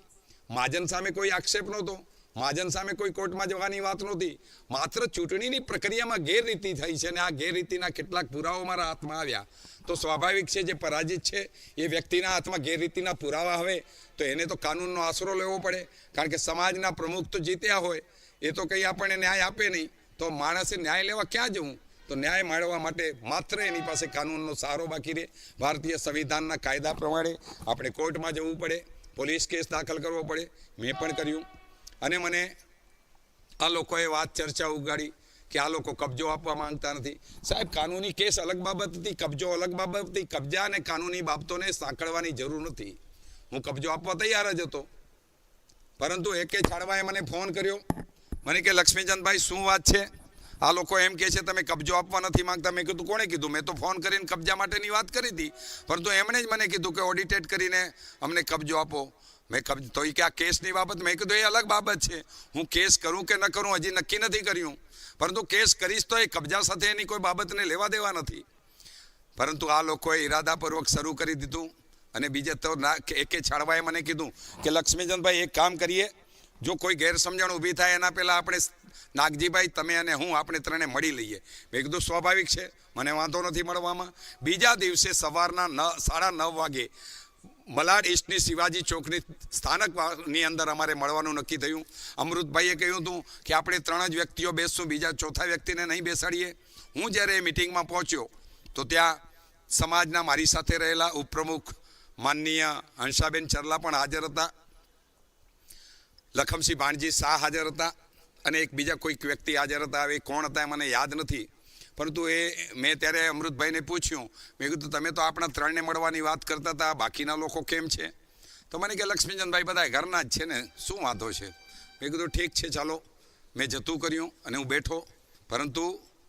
[SPEAKER 1] મહાજન સામે કોઈ આક્ષેપ નહોતો, મહાજન સામે કોઈ કોર્ટમાં જવાની વાત નહોતી. માત્ર ચૂંટણીની પ્રક્રિયામાં ગેરરીતિ થઈ છે અને આ ગેરરીતિના કેટલાક પુરાવા મારા હાથમાં આવ્યા. તો સ્વાભાવિક છે જે પરાજિત છે એ વ્યક્તિના હાથમાં ગેરરીતિના પુરાવા આવે તો એને તો કાનૂનનો આશરો લેવો પડે. કારણ કે સમાજના પ્રમુખ તો જીત્યા હોય, એ તો કંઈ આપણને ન્યાય આપે નહીં, તો માણસે ન્યાય લેવા ક્યાં જવું? તો ન્યાય મેળવવા માટે માત્ર એની પાસે કાનૂનનો સહારો બાકી રહે. ભારતીય સંવિધાનના કાયદા પ્રમાણે આપણે કોર્ટમાં જવું પડે, પોલીસ કેસ દાખલ કરવો પડે. મેં પણ કર્યું. અને મને આ લોકોએ વાત ચર્ચા ઉગાડી કે આ લોકો કબજો આપવા માંગતા નથી. સાહેબ, કાનૂની કેસ અલગ બાબત હતી, કબજો અલગ બાબત હતી. કબજા અને કાનૂની બાબતોને સાંકળવાની જરૂર નથી. હું કબજો આપવા તૈયાર જ હતો. પરંતુ એકે છાડવાએ મને ફોન કર્યો, મને કે લક્ષ્મીચંદભાઈ શું વાત છે? આ લોકો એમ કહે છે તમે કબજો આપવા નથી માંગતા. મેં કીધું કોણે કીધું? મેં તો ફોન કરીને કબજા માટેની વાત કરી હતી, પરંતુ એમણે જ મને કીધું કે ઓડિટેડ કરીને અમને કબજો આપો. મેં તો એ કે આ કેસની બાબત, મેં કીધું એ અલગ બાબત છે. હું કેસ કરું કે ન કરું હજી નક્કી નથી કર્યું, પરંતુ કેસ કરીશ તો એ કબજા સાથે એની કોઈ બાબતને લેવા દેવા નથી. પરંતુ આ લોકોએ ઈરાદાપૂર્વક શરૂ કરી દીધું. અને બીજે તો એકે છાડવાએ મને કીધું કે લક્ષ્મીચંદભાઈ એક કામ કરીએ, જો કોઈ ગેરસમજણ ઊભી થાય એના પહેલાં આપણે નાગજીભાઈ, તમે અને હું, આપણે ત્રણે મળી લઈએ. મેં કીધું સ્વાભાવિક છે, મને વાંધો નથી મળવામાં. બીજા દિવસે સવારના 9:30 વાગે મલાડ ઈસ્ટની શિવાજી ચોકની સ્થાનકની અંદર અમારે મળવાનું નક્કી થયું. અમૃતભાઈએ કહ્યું હતું કે આપણે 3 જ વ્યક્તિઓ બેસશું, બીજા ચોથા વ્યક્તિને નહીં બેસાડીએ. હું જ્યારે એ મિટિંગમાં પહોંચ્યો તો ત્યાં સમાજના મારી સાથે રહેલા ઉપપ્રમુખ માનનીય હંસાબેન ચરલા પણ હાજર હતા, લખમસિંહ ભાણજી શાહ હાજર હતા અને એક બીજા કોઈક વ્યક્તિ હાજર હતા. હવે કોણ હતા એ મને યાદ નથી, પરંતુ એ મેં ત્યારે અમૃતભાઈને પૂછ્યું. મેં કીધું તમે તો આપણા 3ને મળવાની વાત કરતા હતા, બાકીના લોકો કેમ છે? તો મને કે લક્ષ્મીચંદભાઈ બધા ઘરના જ છે ને, શું વાંધો છે? મેં કીધું ઠીક છે, ચાલો. મેં જતું કર્યું અને હું બેઠો. પરંતુ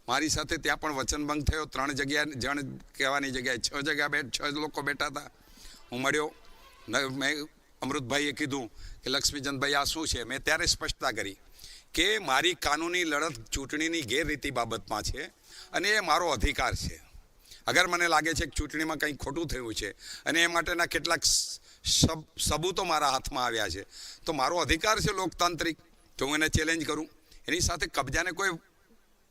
[SPEAKER 1] મારી સાથે ત્યાં પણ વચનભંગ થયો. 3 જગ્યા જણ કહેવાની જગ્યાએ 6 લોકો બેઠા હતા. હું મળ્યો. મેં અમૃતભાઈએ કીધું કે લક્ષ્મીચંદભાઈ આ શું છે? મેં ત્યારે સ્પષ્ટતા કરી કે મારી કાનૂની લડત ચૂંટણીની ગેરરીતિ બાબતમાં છે અને એ મારો અધિકાર છે. અગર મને લાગે છે કે ચૂંટણીમાં કંઈ ખોટું થયું છે અને એ માટેના કેટલાક સબૂતો મારા હાથમાં આવ્યા છે, તો મારો અધિકાર છે લોકતાંત્રિક તો હું એને ચેલેન્જ કરું. એની સાથે કબજાને કોઈ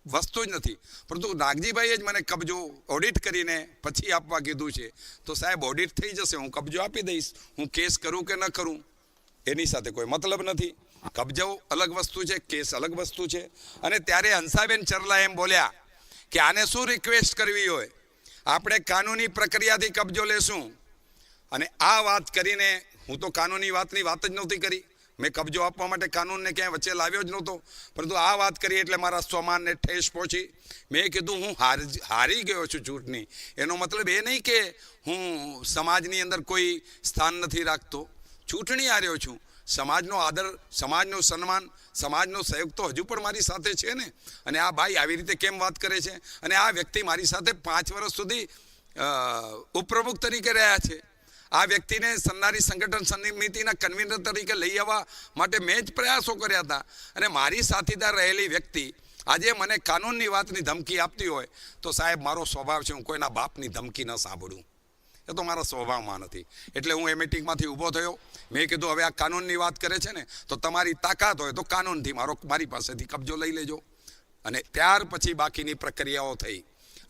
[SPEAKER 1] વસ્તુ જ નથી. પરંતુ નાગજીભાઈએ જ મને કબજો ઓડિટ કરીને પછી આપવા કીધું છે. તો સાહેબ, ઓડિટ થઈ જશે, હું કબજો આપી દઈશ. હું કેસ કરું કે ન કરું એની સાથે કોઈ મતલબ નથી. કબજો અલગ વસ્તુ છે, કેસ અલગ વસ્તુ છે. અને ત્યારે હંસાબેન ચરલા એમ બોલ્યા કે આને શું રિક્વેસ્ટ કરવી હોય, આપણે કાનૂની પ્રક્રિયાથી કબજો લેશું. અને આ વાત કરીને હું તો કાનૂની વાતની વાત જ નહોતી કરી, મેં કબજો આપવા માટે કાનૂનને ક્યાંય વચ્ચે લાવ્યો જ નહોતો, પરંતુ આ વાત કરી એટલે મારા સ્વમાનને ઠેસ પહોંચી. મેં કીધું હું હારી ગયો છું ચૂંટણી, એનો મતલબ એ નહીં કે હું સમાજની અંદર કોઈ સ્થાન નથી રાખતો. ચૂંટણી હાર્યો છું, સમાજનો આદર, સમાજનું સન્માન, સમાજનો સહયોગ તો હજુ પણ મારી સાથે છે ને. અને આ ભાઈ આવી રીતે કેમ વાત કરે છે? અને આ વ્યક્તિ મારી સાથે 5 વર્ષ સુધી ઉપપ્રમુખ તરીકે રહ્યા છે. આ વ્યક્તિને સન્નારી સંગઠન સમિતિના કન્વીનર તરીકે લઈ આવવા માટે મેં જ પ્રયાસો કર્યા હતા. અને મારી સાથીદાર રહેલી વ્યક્તિ આજે મને કાનૂનની વાતની ધમકી આપતી હોય તો સાહેબ, મારો સ્વભાવ છે, હું કોઈના બાપની ધમકી ન સાંભળું. એ તો મારા સ્વભાવમાં નથી. એટલે હું એ મિટિંગમાંથી ઊભો થયો. મેં કીધું હવે આ કાનૂનની વાત કરે છે ને, તો તમારી તાકાત હોય તો કાનૂનથી મારી પાસેથી કબજો લઈ લેજો. અને ત્યાર પછી બાકીની પ્રક્રિયાઓ થઈ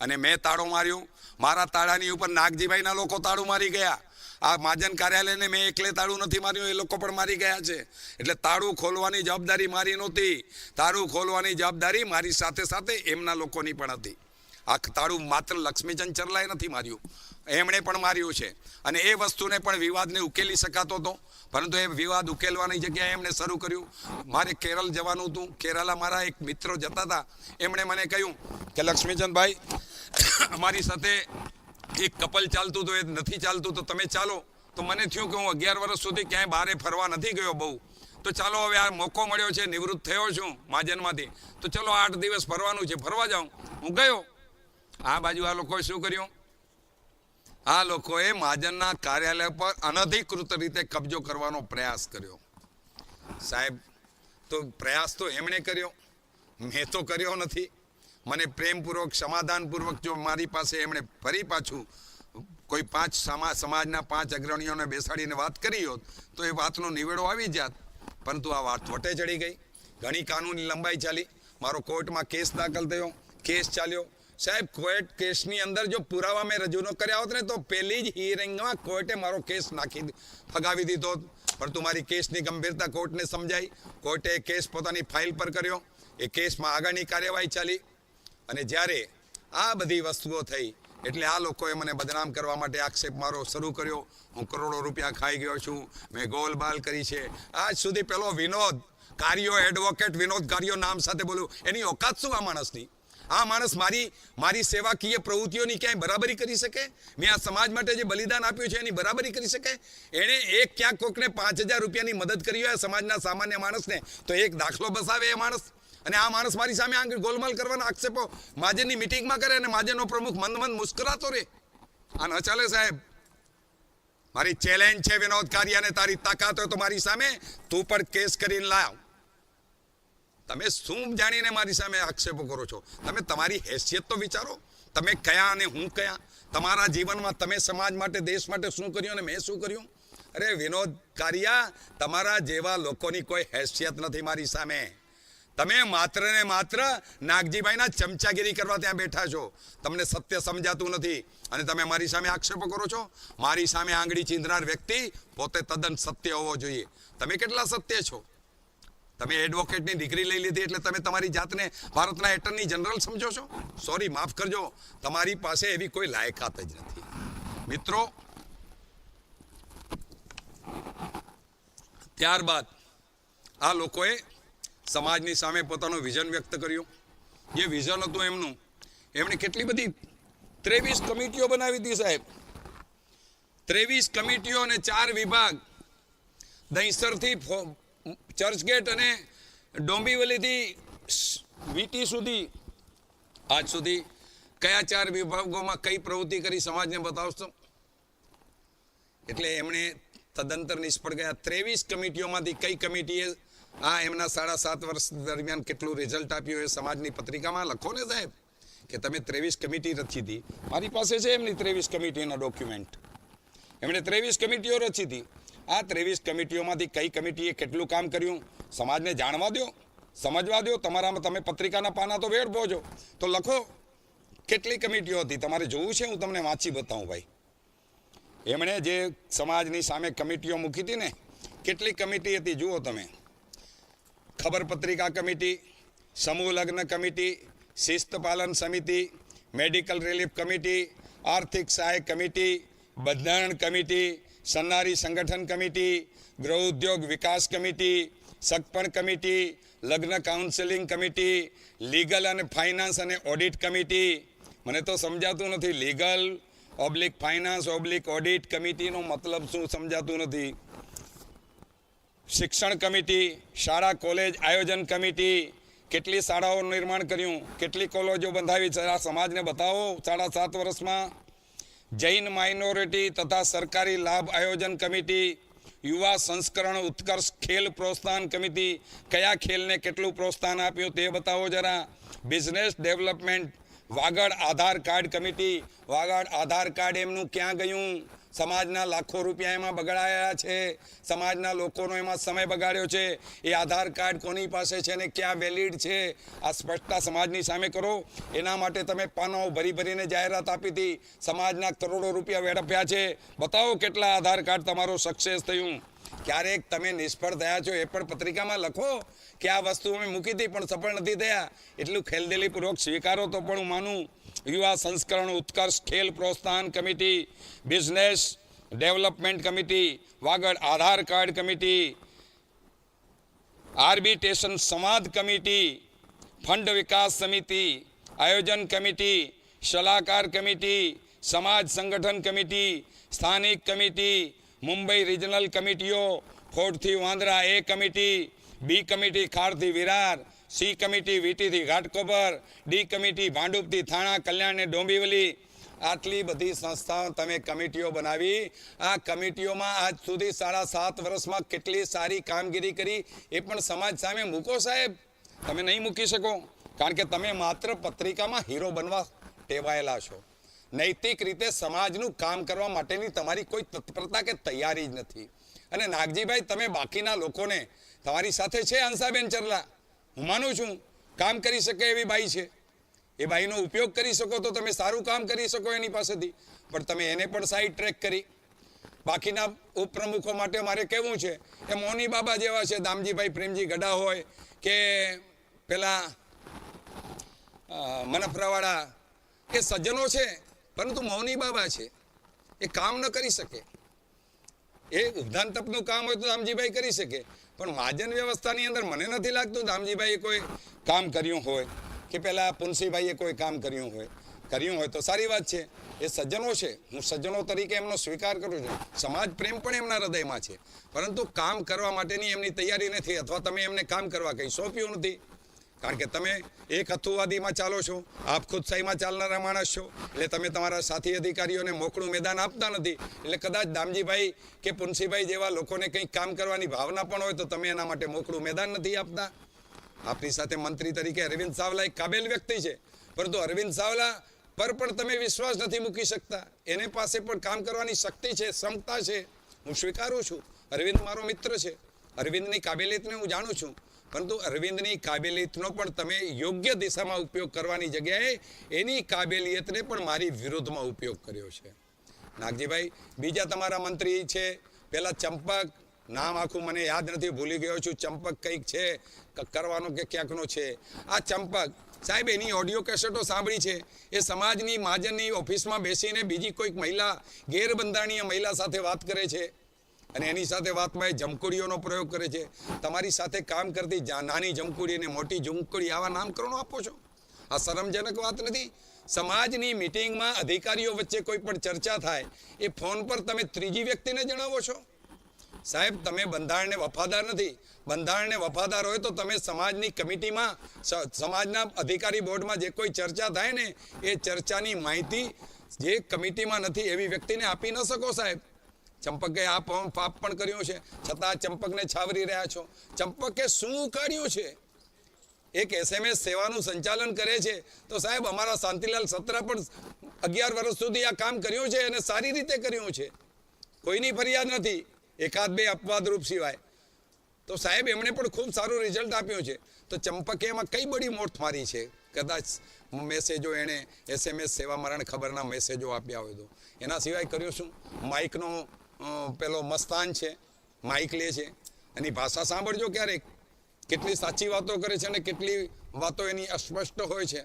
[SPEAKER 1] અને મેં તાળો માર્યો. મારા તાળાની ઉપર નાગજીભાઈના લોકો તાળું મારી ગયા. આ મહાજન કાર્યાલયને મેં એકલે તાળું નથી માર્યું, એ લોકો પણ મારી ગયા છે. એટલે તાળું ખોલવાની જવાબદારી મારી નહોતી. તાળું ખોલવાની જવાબદારી મારી સાથે સાથે એમના લોકોની પણ હતી. આ તાળું માત્ર લક્ષ્મીચંદ ચરલાએ નથી માર્યું, એમણે પણ માર્યું છે. અને એ વસ્તુને પણ વિવાદને ઉકેલી શકાતો હતો, પરંતુ એ વિવાદ ઉકેલવાની જગ્યાએ એમણે શરૂ કર્યું. મારે કેરળ જવાનું હતું. કેરળા મારા એક મિત્રો જતા હતા. એમણે મને કહ્યું કે લક્ષ્મીચંદભાઈ, અમારી સાથે એક કપલ ચાલતું હતું, એ નથી ચાલતું, તો તમે ચાલો. તો મને થયું કે હું 11 વર્ષ સુધી ક્યાંય બહાર ફરવા નથી ગયો બહુ, તો ચાલો હવે આ મોકો મળ્યો છે, નિવૃત્ત થયો છું મહાજનમાંથી, તો ચલો 8 દિવસ ફરવાનું છે, ફરવા જાઉં. હું ગયો. આ બાજુ આ લોકોએ શું કર્યું? આ લોકોએ મહાજનના કાર્યાલય પર અનધિકૃત રીતે કબજો કરવાનો પ્રયાસ કર્યો. સાહેબ, તો પ્રયાસ તો એમણે કર્યો, મેં તો કર્યો નથી. મને પ્રેમપૂર્વક, સમાધાનપૂર્વક જો મારી પાસે એમણે ફરી પાછું કોઈ 5 સમાજના 5 અગ્રણીઓને બેસાડીને વાત કરી હોત તો એ વાતનો નિવેડો આવી જાત. પરંતુ આ વાત વટે ચડી ગઈ. ઘણી કાનૂની લંબાઈ ચાલી. મારો કોર્ટમાં કેસ દાખલ થયો, કેસ ચાલ્યો. સાહેબ, કોર્ટ કેસની અંદર જો પુરાવા મેં રજૂ ન કર્યા હોત ને તો પહેલી જ હિયરિંગમાં કોર્ટે મારો કેસ ફગાવી દીધો. પરંતુ મારી કેસની ગંભીરતા કોર્ટને સમજાઈ. કોર્ટે કેસ પોતાની ફાઇલ પર કર્યો. એ કેસમાં આગળની કાર્યવાહી ચાલી. અને જ્યારે આ બધી વસ્તુઓ થઈ એટલે આ લોકોએ મને બદનામ કરવા માટે આક્ષેપ મારો શરૂ કર્યો. હું કરોડો રૂપિયા ખાઈ ગયો છું, મેં ગોલબાલ કરી છે. આજ સુધી પેલો વિનોદ કાર્યો, એડવોકેટ વિનોદ કાર્યો નામ સાથે બોલું, એની ઓકાત શું આ માણસની? આ માણસ મારી સેવાકીય પ્રવૃત્તિઓની ક્યાંય બરાબરી કરી શકે? મેં આ સમાજ માટે જે બલિદાન આપ્યું છે એની બરાબરી કરી શકે? એણે એક ક્યાંક કોકને 5000 રૂપિયાની મદદ કરી હોય સમાજના સામાન્ય માણસને, તો એક દાખલો બસાવે એ માણસ. અને આ માણસ મારી સામે આગળ ગોલમાલ કરવાના આક્ષેપો મહાજનની મિટિંગમાં કરે અને મહાજનનો પ્રમુખ મંદ મુસ્કરાતો રહે. આ ન ચાલે સાહેબ. મારી ચેલેન્જ છે વિનોદ કારિયાને, તારી તાકાત હોય તો મારી સામે તું પણ કેસ કરીને લાવ. તમે શું જાણીને મારી સામે આક્ષેપો કરો છો? તમે તમારી હેસિયત તો વિચારો. તમે કયા અને હું કયા? તમારા જીવનમાં તમે સમાજ માટે, દેશ માટે શું કર્યું અને મેં શું કર્યું? અરે વિનોદ કારિયા, તમારા જેવા લોકોની કોઈ હેસિયત નથી મારી સામે. તમે માત્ર ને માત્ર નાગજીભાઈના ચમચાગીરી કરવા ત્યાં બેઠા છો. તમને સત્ય સમજાતું નથી અને તમે મારી સામે આક્ષેપો કરો છો. મારી સામે આંગળી ચીંધનાર વ્યક્તિ પોતે તદ્દન સત્ય હોવો જોઈએ. તમે કેટલા સત્ય છો? તમે એડવોકેટની ડિગ્રી લઈ લીધી એટલે તમે તમારી જાતને ભારતના એટર્ની જનરલ સમજો છો? સોરી, માફ કરજો, તમારી પાસે એવી કોઈ લાયકાત જ નથી. મિત્રો, ત્યારબાદ આ લોકોએ સમાજની સામે પોતાનું વિઝન વ્યક્ત કર્યું. જે વિઝન હતું એમનું, એમણે કેટલી બધી 23 કમિટીઓ બનાવી હતી સાહેબ. 23 કમિટીઓ અને 4 વિભાગ. દહીસરથી ચર્ચગેટ અને ડોંબીવલીથી વીટી સુધી, આજ સુધી કયા 4 વિભાગોમાં કઈ પ્રવૃત્તિ કરી સમાજને બતાવશો? એટલે એમણે તદંતર નિષ્ફળ ગયા. 23 કમિટીઓમાંથી કઈ કમિટીએ આ એમના 7.5 વર્ષ દરમિયાન કેટલું રિઝલ્ટ આપ્યું એ સમાજની પત્રિકામાં લખો ને સાહેબ, કે તમે 23 કમિટી રચી હતી. મારી પાસે છે એમની 23 કમિટીના ડોક્યુમેન્ટ. એમણે 23 કમિટીઓ રચી હતી. આ 23 કમિટીઓમાંથી કઈ કમિટીએ કેટલું કામ કર્યું સમાજને જાણવા દો, સમજવા દો. તમારામાં તમે પત્રિકાના પાના તો વેડ પહોંચો તો લખો કેટલી કમિટીઓ હતી. તમારે જોવું છે, હું તમને વાંચી બતાવું ભાઈ. એમણે જે સમાજની સામે કમિટીઓ મૂકી હતી ને, કેટલી કમિટી હતી જુઓ તમે. ખબર પત્રિકા કમિટી, સમૂહ લગ્ન કમિટી, શિસ્ત પાલન સમિતિ, મેડિકલ રિલીફ કમિટી, આર્થિક સહાય કમિટી, બંધારણ કમિટી, સન્નારી સંગઠન કમિટી, ગૃહ ઉદ્યોગ વિકાસ કમિટી, સગપણ કમિટી, લગ્ન કાઉન્સેલિંગ કમિટી, લીગલ અને ફાઇનાન્સ અને ઓડિટ કમિટી. મને તો સમજાતું નથી legal oblique finance oblique audit કમિટીનો મતલબ શું સમજાતું નથી. શિક્ષણ કમિટી, શાળા કોલેજ આયોજન કમિટી, કેટલી શાળાઓનું નિર્માણ કર્યું, કેટલી કોલેજો બંધાવી છે આ સમાજને બતાવો 7.5 વર્ષમાં. જૈન માઇનોરિટી તથા સરકારી લાભ આયોજન કમિટી, યુવા સંસ્કરણ ઉત્કર્ષ ખેલ પ્રોત્સાહન કમિટી, કયા ખેલને કેટલું પ્રોત્સાહન આપ્યું તે બતાવો જરા. Business development Vagad Aadhaar card committee, Vagad Aadhaar card એમનું ક્યાં ગયું? સમાજના લાખો રૂપિયા એમાં બગાડાયા છે, સમાજના લોકોનો એમાં સમય બગાડ્યો છે. એ આધાર કાર્ડ કોની પાસે છે ને ક્યાં વેલિડ છે? આ સ્પષ્ટતા સમાજની સામે કરો. એના માટે તમે પાનો ભરીને જાહેરાત આપી હતી, સમાજના કરોડો રૂપિયા વેડફ્યા છે. બતાવો કેટલા આધાર કાર્ડ તમારો સક્સેસ થયું. ક્યારેક તમે નિષ્ફળ થયા છો એ પણ પત્રિકામાં લખો કે આ વસ્તુ અમે મૂકી હતી પણ સફળ નથી થયા. એટલું ખેલદિલીપૂર્વક સ્વીકારો તો પણ હું માનું. યુવા સંસ્કરણ ઉત્કર્ષ ખેલ પ્રોત્સાહન committee, business development committee, Vagad Aadhaar card committee, arbitration સંવાદ કમિટી, ફંડ વિકાસ સમિતિ, આયોજન કમિટી, સલાહકાર કમિટી, સમાજ સંગઠન કમિટી, સ્થાનિક કમિટી, મુંબઈ રિજનલ કમિટીઓ, ખોડથી Vandra A committee, B committee ખારથી વિરાર, સી કમિટી વીટીથી ઘાટકોપર, ડી કમિટી ભાંડુપથી થાણા કલ્યાણ ને ડોંબિવલી. આટલી બધી સંસ્થાઓ તમે કમિટીઓ બનાવી. આ કમિટીઓમાં આજ સુધી 7.5 વર્ષમાં કેટલી સારી કામગીરી કરી એ પણ સમાજ સામે મૂકો સાહેબ. તમે નહીં મૂકી શકો કારણ કે તમે માત્ર પત્રિકામાં હીરો બનવા ટેવાયેલા છો. નૈતિક રીતે સમાજનું કામ કરવા માટેની તમારી કોઈ તત્પરતા કે તૈયારી જ નથી. અને નાગજીભાઈ તમે બાકીના લોકોને, તમારી સાથે છે હંસાબેન ચરલા, હું માનું છું કામ કરી શકે એવી બાઈ છે, એ બાઈનો ઉપયોગ કરી શકો તો તમે સારું કામ કરી શકો એની પાસેથી. પણ તમે એને પણ સાઈડ ટ્રેક કરી. બાકીના ઉપપ્રમુખો માટે મારે કહેવું છે એ મૌની બાબા જેવા છે, દામજીભાઈ પ્રેમજી ગડા હોય કે પેલા મનફરાવાળા, એ સજ્જનો છે પરંતુ મૌની બાબા છે, એ કામ ન કરી શકે. એ ઉદ્ધાન તપનું કામ હોય તો દામજીભાઈ કરી શકે, પણ મહાજન વ્યવસ્થાની અંદર મને નથી લાગતું દામજીભાઈએ કોઈ કામ કર્યું હોય કે પેલા પુનસીભાઈએ કોઈ કામ કર્યું હોય તો સારી વાત છે. એ સજ્જનો છે, હું સજ્જનો તરીકે એમનો સ્વીકાર કરું છું. સમાજ પ્રેમ પણ એમના હૃદયમાં છે, પરંતુ કામ કરવા માટેની એમની તૈયારી નથી, અથવા તમે એમને કામ કરવા કંઈ સોંપ્યું નથી. કારણ કે તમે એક હથુવાદીમાં ચાલો છો, આપ ખુદશાહીમાં ચાલનારા માણસ છો, એટલે તમે તમારા સાથી અધિકારીઓને મોકળું મેદાન આપતા નથી. એટલે કદાચ દામજીભાઈ કે પુનસીભાઈ જેવા લોકોને કંઈક કામ કરવાની ભાવના પણ હોય તો તમે એના માટે મોકળું મેદાન નથી આપતા. આપણી સાથે મંત્રી તરીકે અરવિંદ સાવલા એક કાબેલ વ્યક્તિ છે, પરંતુ અરવિંદ સાવલા પર પણ તમે વિશ્વાસ નથી મૂકી શકતા. એને પાસે પણ કામ કરવાની શક્તિ છે, ક્ષમતા છે, હું સ્વીકારું છું. અરવિંદ મારો મિત્ર છે, અરવિંદની કાબેલિયતને હું જાણું છું, પરંતુ અરવિંદની કાબેલિયતનો પણ તમે યોગ્ય દિશામાં ઉપયોગ કરવાની જગ્યાએ એની કાબેલિયતને પણ મારી વિરુદ્ધમાં ઉપયોગ કર્યો છે. નાગજીભાઈ, બીજા તમારા મંત્રી છે પેલા ચંપક, નામ આખું મને યાદ નથી, ભૂલી ગયો છું. ચંપક કંઈક છે કરવાનો કે ક્યાંકનો છે. આ ચંપક સાહેબ એની ઓડિયો કેસેટો સાંભળી છે. એ સમાજની મહાજનની ઓફિસમાં બેસીને બીજી કોઈક મહિલા, ગેરબંધારણીય મહિલા સાથે વાત કરે છે અને એની સાથે વાતમાં એ જમકુડીઓનો પ્રયોગ કરે છે. તમારી સાથે કામ કરતી નાની જમકુડી અને મોટી જમકુડી આવા નામકરણો આપો છો. આ શરમજનક વાત નથી? સમાજની મિટિંગમાં અધિકારીઓ વચ્ચે કોઈ પણ ચર્ચા થાય એ ફોન પર તમે ત્રીજી વ્યક્તિને જણાવો છો. સાહેબ, તમે બંધારણને વફાદાર નથી. બંધારણને વફાદાર હોય તો તમે સમાજની કમિટીમાં, સમાજના અધિકારી બોર્ડમાં જે કોઈ ચર્ચા થાય ને એ ચર્ચાની માહિતી જે કમિટીમાં નથી એવી વ્યક્તિને આપી ન શકો સાહેબ. ચંપકે આ પાપ પણ કર્યું છે, છતાં ચંપકને છાવરી રહ્યા છો. ચંપકે શું ઉકાળ્યું છે? એક SMS સેવાનું સંચાલન કરે છે તો સાહેબ અમારા શાંતિલાલ સત્રા પણ 11 વર્ષ સુધી આ કામ કર્યું છે અને સારી રીતે કર્યું છે. કોઈની ફરિયાદ નથી, એકાદ બે અપવાદરૂપ સિવાય. તો સાહેબ એમણે પણ ખૂબ સારું રિઝલ્ટ આપ્યું છે. તો ચંપકે એમાં કઈ બડી મોટ મારી છે? કદાચ મેસેજો એણે SMS સેવા મરણ ખબરના મેસેજો આપ્યા હોય તો. એના સિવાય કર્યું શું? માઇકનો પેલો મસ્તાન છે, માઇક લે છે, એની ભાષા સાંભળજો ક્યારેક, કેટલી સાચી વાતો કરે છે અને કેટલી વાતો એની અસ્પષ્ટ હોય છે.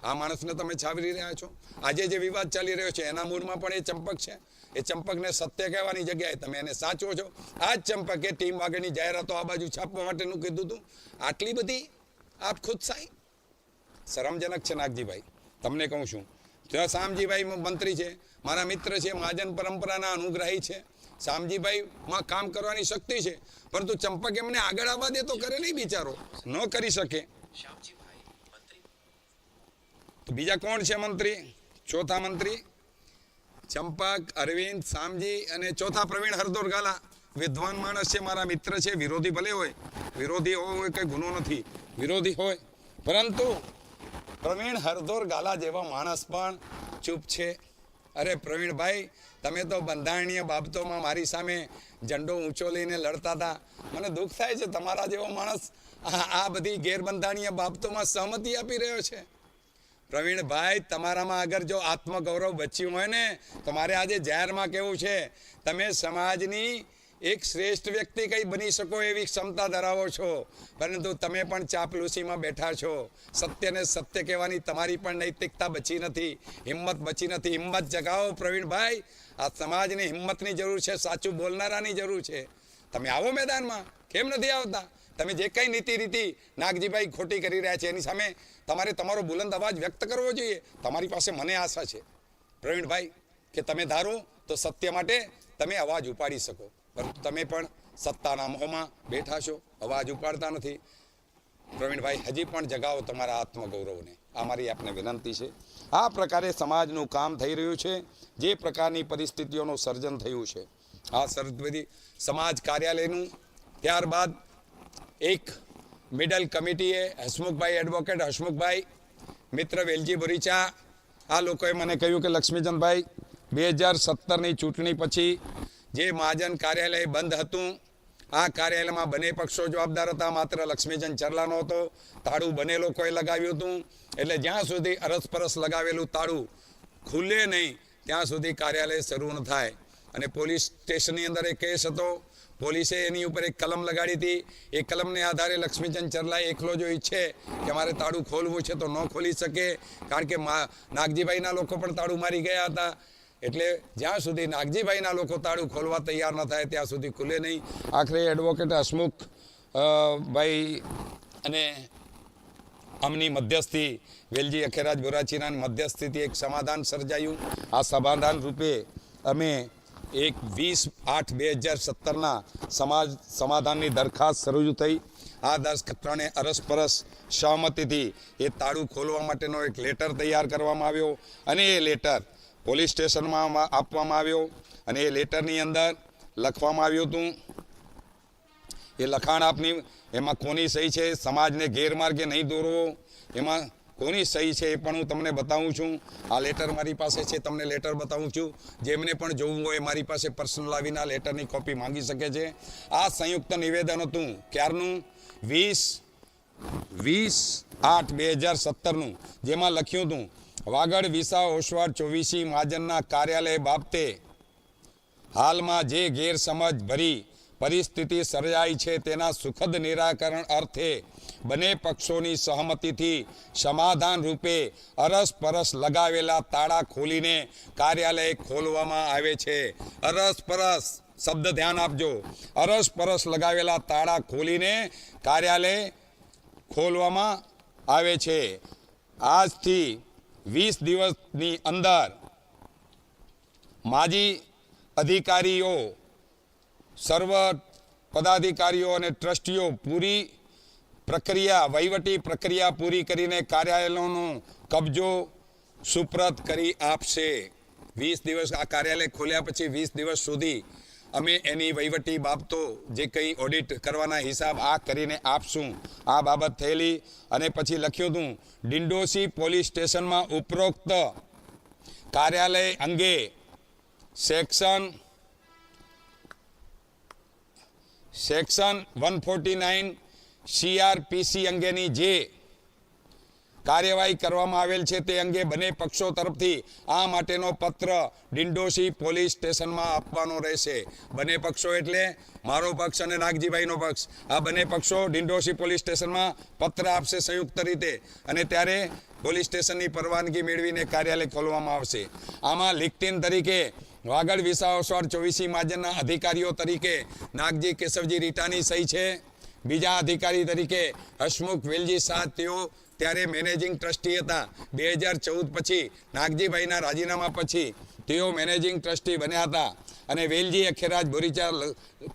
[SPEAKER 1] આ માણસને તમે છાવરી રહ્યા છો. આજે જે વિવાદ ચાલી રહ્યો છે એના મૂળમાં પણ એ ચંપક છે. એ ચંપકને સત્ય કહેવાની જગ્યાએ તમે એને સાચવો છો. આ જ ચંપકે ટીમ વાગડની જાહેરાતો આ બાજુ છાપવા માટેનું કીધું હતું. આટલી બધી આપ ખુદ સાઈ શરમજનક છે નાગજીભાઈ. તમને કહું છું, ત્યાં શામજીભાઈ મંત્રી છે, મારા મિત્ર છે, મહાજન પરંપરાના અનુગ્રાહી છે. શામજીભાઈમાં કામ કરવાની શક્તિ છે, પરંતુ ચંપક એમને આગળ આવવા દે તો કરે નહીં, બિચારો ન કરી શકે. તો બીજા કોણ છે મંત્રી? ચોથા મંત્રી ચંપક, અરવિંદ, શામજી અને ચોથા પ્રવીણ હરદોરગાલા. વિદ્વાન માણસ છે, મારા મિત્ર છે. વિરોધી ભલે હોય, વિરોધી હોય કઈ ગુનો નથી, વિરોધી હોય, પરંતુ પ્રવીણ હરદોરગાલા જેવા માણસ પણ ચૂપ છે. અરે પ્રવીણભાઈ, તમે તો બંધારણીય બાબતોમાં મારી સામે ઝંડો ઊંચો લઈને લડતા હતા. મને દુઃખ થાય છે તમારા જેવો માણસ આ બધી ગેરબંધારણીય બાબતોમાં સહમતિ આપી રહ્યો છે. પ્રવીણભાઈ, તમારામાં અગર જો આત્મગૌરવ બચ્યું હોય ને તો મારે આજે જાહેરમાં કહેવું છે, તમે સમાજની એક શ્રેષ્ઠ વ્યક્તિ કઈ બની શકો એવી ક્ષમતા ધરાવો છો, પરંતુ તમે પણ ચાપલૂસીમાં બેઠા છો. સત્યને સત્ય કહેવાની તમારી પણ નૈતિકતા બચી નથી, હિંમત બચી નથી. હિંમત જગાવો પ્રવીણભાઈ. આ સમાજની હિંમતની જરૂર છે, સાચું બોલનારાની જરૂર છે. તમે આવો મેદાનમાં, કેમ નથી આવતા? તમે જે કંઈ નીતિ રીતિ નાગજીભાઈ ખોટી કરી રહ્યા છે એની સામે તમારે તમારો બુલંદ અવાજ વ્યક્ત કરવો જોઈએ. તમારી પાસે મને આશા છે પ્રવીણભાઈ કે તમે ધારો તો સત્ય માટે તમે અવાજ ઉપાડી શકો, પરંતુ તમે પણ સત્તાના મોહમાં બેઠા છો, અવાજ ઉપાડતા નથી. પ્રવીણભાઈ, હજી પણ જગાવો તમારા આત્મગૌરવને, આ મારી આપને વિનંતી છે. આ પ્રકારે સમાજનું કામ થઈ રહ્યું છે, જે પ્રકારની પરિસ્થિતિઓનું સર્જન થયું છે આ બધી સમાજ કાર્યાલયનું. ત્યારબાદ એક મિડલ કમિટીએ હસમુખભાઈ, એડવોકેટ હસમુખભાઈ, મિત્ર વેલજી બોરીચા, આ લોકોએ મને કહ્યું કે લક્ષ્મીચંદભાઈ, 2017ની ચૂંટણી પછી જે મહાજન કાર્યાલય બંધ હતું, આ કાર્યાલયમાં બંને પક્ષો જવાબદાર હતા, માત્ર લક્ષ્મીચંદ ચરલાનો હતો. તાળું બંને લોકોએ લગાવ્યું હતું, એટલે જ્યાં સુધી અરસપરસ લગાવેલું તાળું ખુલે નહીં ત્યાં સુધી કાર્યાલય શરૂ ન થાય. અને પોલીસ સ્ટેશનની અંદર એક કેસ હતો, પોલીસે એની ઉપર એક કલમ લગાડી હતી. એ કલમને આધારે લક્ષ્મીચંદ ચરલા એકલો જો ઈચ્છે કે મારે તાળું ખોલવું છે તો ન ખોલી શકે, કારણ કે નાગજીભાઈના લોકો પણ તાળું મારી ગયા હતા. એટલે જ્યાં સુધી નાગજીભાઈના લોકો તાળું ખોલવા તૈયાર ન થાય ત્યાં સુધી ખુલે નહીં. આખરે એડવોકેટ હસમુખ ભાઈ અને આમની મધ્યસ્થી, વેલજી અખેરાજ બોરાચીના મધ્યસ્થીથી એક સમાધાન સર્જાયું. આ સમાધાન રૂપે અમે એક 20/8/2017ના સમાધાનની દરખાસ્ત શરૂ થઈ. આ દરખાસ્તને અરસપરસ સહમતિથી એ તાળું ખોલવા માટેનો એક લેટર તૈયાર કરવામાં આવ્યો અને એ લેટર પોલીસ સ્ટેશનમાં આપવામાં આવ્યો. અને એ લેટરની અંદર લખવામાં આવ્યું હતું, એ લખાણ આપની એમાં કોની સહી છે, સમાજને ગેરમાર્ગે નહીં દોરવો, એમાં કોની સહી છે એ પણ હું તમને બતાવું છું. આ લેટર મારી પાસે છે, તમને લેટર બતાવું છું. જેમને પણ જોવું હોય મારી પાસે પર્સનલ આવીને લેટરની કોપી માંગી શકે છે. આ સંયુક્ત નિવેદન હતું ક્યારનું? 20/8/2017નું, જેમાં લખ્યું હતું, વાગડ વિસા ઓસવાડ 24 મહાજનના કાર્યાલય બાબતે હાલમાં જે ગેરસમજ ભરી પરિસ્થિતિ સર્જાઈ છે તેના સુખદ નિરાકરણ અર્થે બંને પક્ષોની સહમતિથી સમાધાન રૂપે અરસપરસ લગાવેલા તાળા ખોલીને કાર્યાલય ખોલવામાં આવે છે. અરસપરસ શબ્દ ધ્યાન આપજો, અરસપરસ લગાવેલા તાળા ખોલીને કાર્યાલય ખોલવામાં આવે છે. આજથી 20 દિવસની અંદર માજી અધિકારીઓ, સર્વ પદાધિકારીઓ અને ટ્રસ્ટીઓ પૂરી પ્રક્રિયા, વહીવટી પ્રક્રિયા પૂરી કરીને કાર્યાલયનો કબજો સુપ્રત કરી આપશે. 20 દિવસ આ કાર્યાલય ખોલ્યા પછી 20 દિવસ સુધી અમે એની વહીવટી બાબતો જે કંઈ ઓડિટ કરવાના હિસાબ આ કરીને આપશું. આ બાબત થયેલી. અને પછી લખ્યું હતું, ડિંડોસી પોલીસ સ્ટેશનમાં ઉપરોક્ત કાર્યાલય અંગે સેક્શન 149 CRPC અંગેની જે કાર્યવાહી કરવામાં આવેલ છે તે અંગે બંને પક્ષો તરફથી આ માટેનો પત્ર ડિંડોસી પોલીસ સ્ટેશનમાં આપવાનો રહેશે. બંને પક્ષો એટલે મારો પક્ષ અને નાગજીભાઈનો પક્ષ, આ બંને પક્ષો ડિંડોસી પોલીસ સ્ટેશનમાં પત્ર આપશે સંયુક્ત રીતે. અને ત્યારે પોલીસ સ્ટેશનની પરવાનગી મેળવીને કાર્યાલય ખોલવામાં આવશે. આમાં લિક્ટિન તરીકે વાગડ વિસાવસર 24 મહાજનના અધિકારીઓ તરીકે નાગજી કેશવજી રીટાની સહી છે. બીજા અધિકારી તરીકે હસમુખ વેલજી શાહ, તેઓ ત્યારે મેનેજિંગ ટ્રસ્ટી હતા. 2014 પછી નાગજીભાઈના રાજીનામા પછી તેઓ મેનેજિંગ ટ્રસ્ટી બન્યા હતા. અને વેલજી અખેરાજ બોરીચા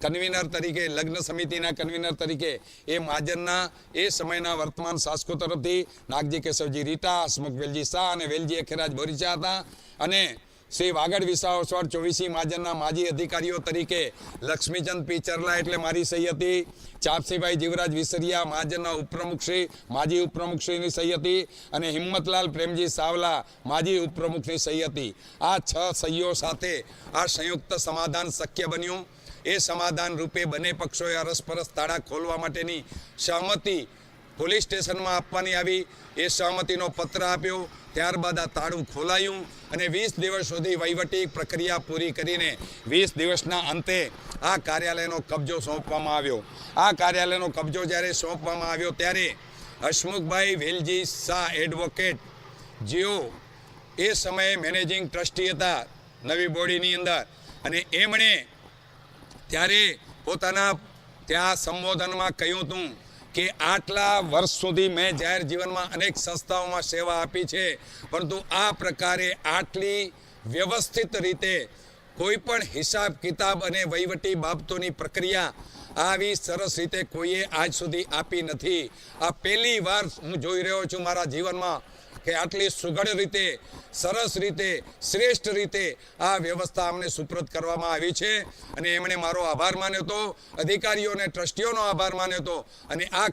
[SPEAKER 1] કન્વીનર તરીકે, લગ્ન સમિતિના કન્વીનર તરીકે એ મહાજનના એ સમયના વર્તમાન શાસકો તરફથી નાગજી કેશવજી રીટા, હસમુખ વેલજી શાહ અને વેલજી અખેરાજ બોરીચા હતા. અને શ્રી વાગડ વિસાવસર 24 મહાજનના માજી અધિકારીઓ તરીકે લક્ષ્મીચંદ પી ચરલા એટલે મારી સહી હતી. ચાપસીભાઈ જીવરાજ વિસરિયા મહાજનના ઉપપ્રમુખશ્રી, માજી ઉપપ્રમુખશ્રીની સહી હતી. અને હિંમતલાલ પ્રેમજી સાવલા માજી ઉપપ્રમુખની સહી હતી. આ 6 સહીઓ સાથે આ સંયુક્ત સમાધાન શક્ય બન્યું. એ સમાધાન રૂપે બંને પક્ષોએ અરસપરસ તાળા ખોલવા માટેની સહમતિ પોલીસ સ્ટેશનમાં આપવાની આવી. એ સહમતિનો પત્ર આપ્યો. ત્યારબાદ આ તાળું ખોલાયું અને 20 દિવસ સુધી વહીવટી પ્રક્રિયા પૂરી કરીને 20 દિવસના અંતે આ કાર્યાલયનો કબજો સોંપવામાં આવ્યો. આ કાર્યાલયનો કબજો જ્યારે સોંપવામાં આવ્યો ત્યારે હસમુખભાઈ વેલજી શાહ એડવોકેટ, જેઓ એ સમયે મેનેજિંગ ટ્રસ્ટી હતા નવી બોડીની અંદર, અને એમણે ત્યારે પોતાના ત્યાં સંબોધનમાં કહ્યું હતું કે આટલા વર્ષ સુધી મેં જાહેર જીવનમાં અનેક સંસ્થાઓમાં સેવા આપી છે, પરંતુ આ પ્રકારે આટલી વ્યવસ્થિત રીતે કોઈ પણ હિસાબ કિતાબ અને વહીવટી બાબતોની પ્રક્રિયા આવી સરસ રીતે કોઈએ આજ સુધી આપી નથી. આ પહેલી વાર હું જોઈ રહ્યો છું મારા જીવનમાં કે આટલી સુઘડ રીતે, સરસ રીતે, શ્રેષ્ઠ રીતે આ વ્યવસ્થા અમને સુપ્રત કરવામાં આવી છે. અને એમણે મારો આભાર માન્યો હતો, અધિકારીઓ અને ટ્રસ્ટીઓનો આભાર માન્યો હતો. અને આ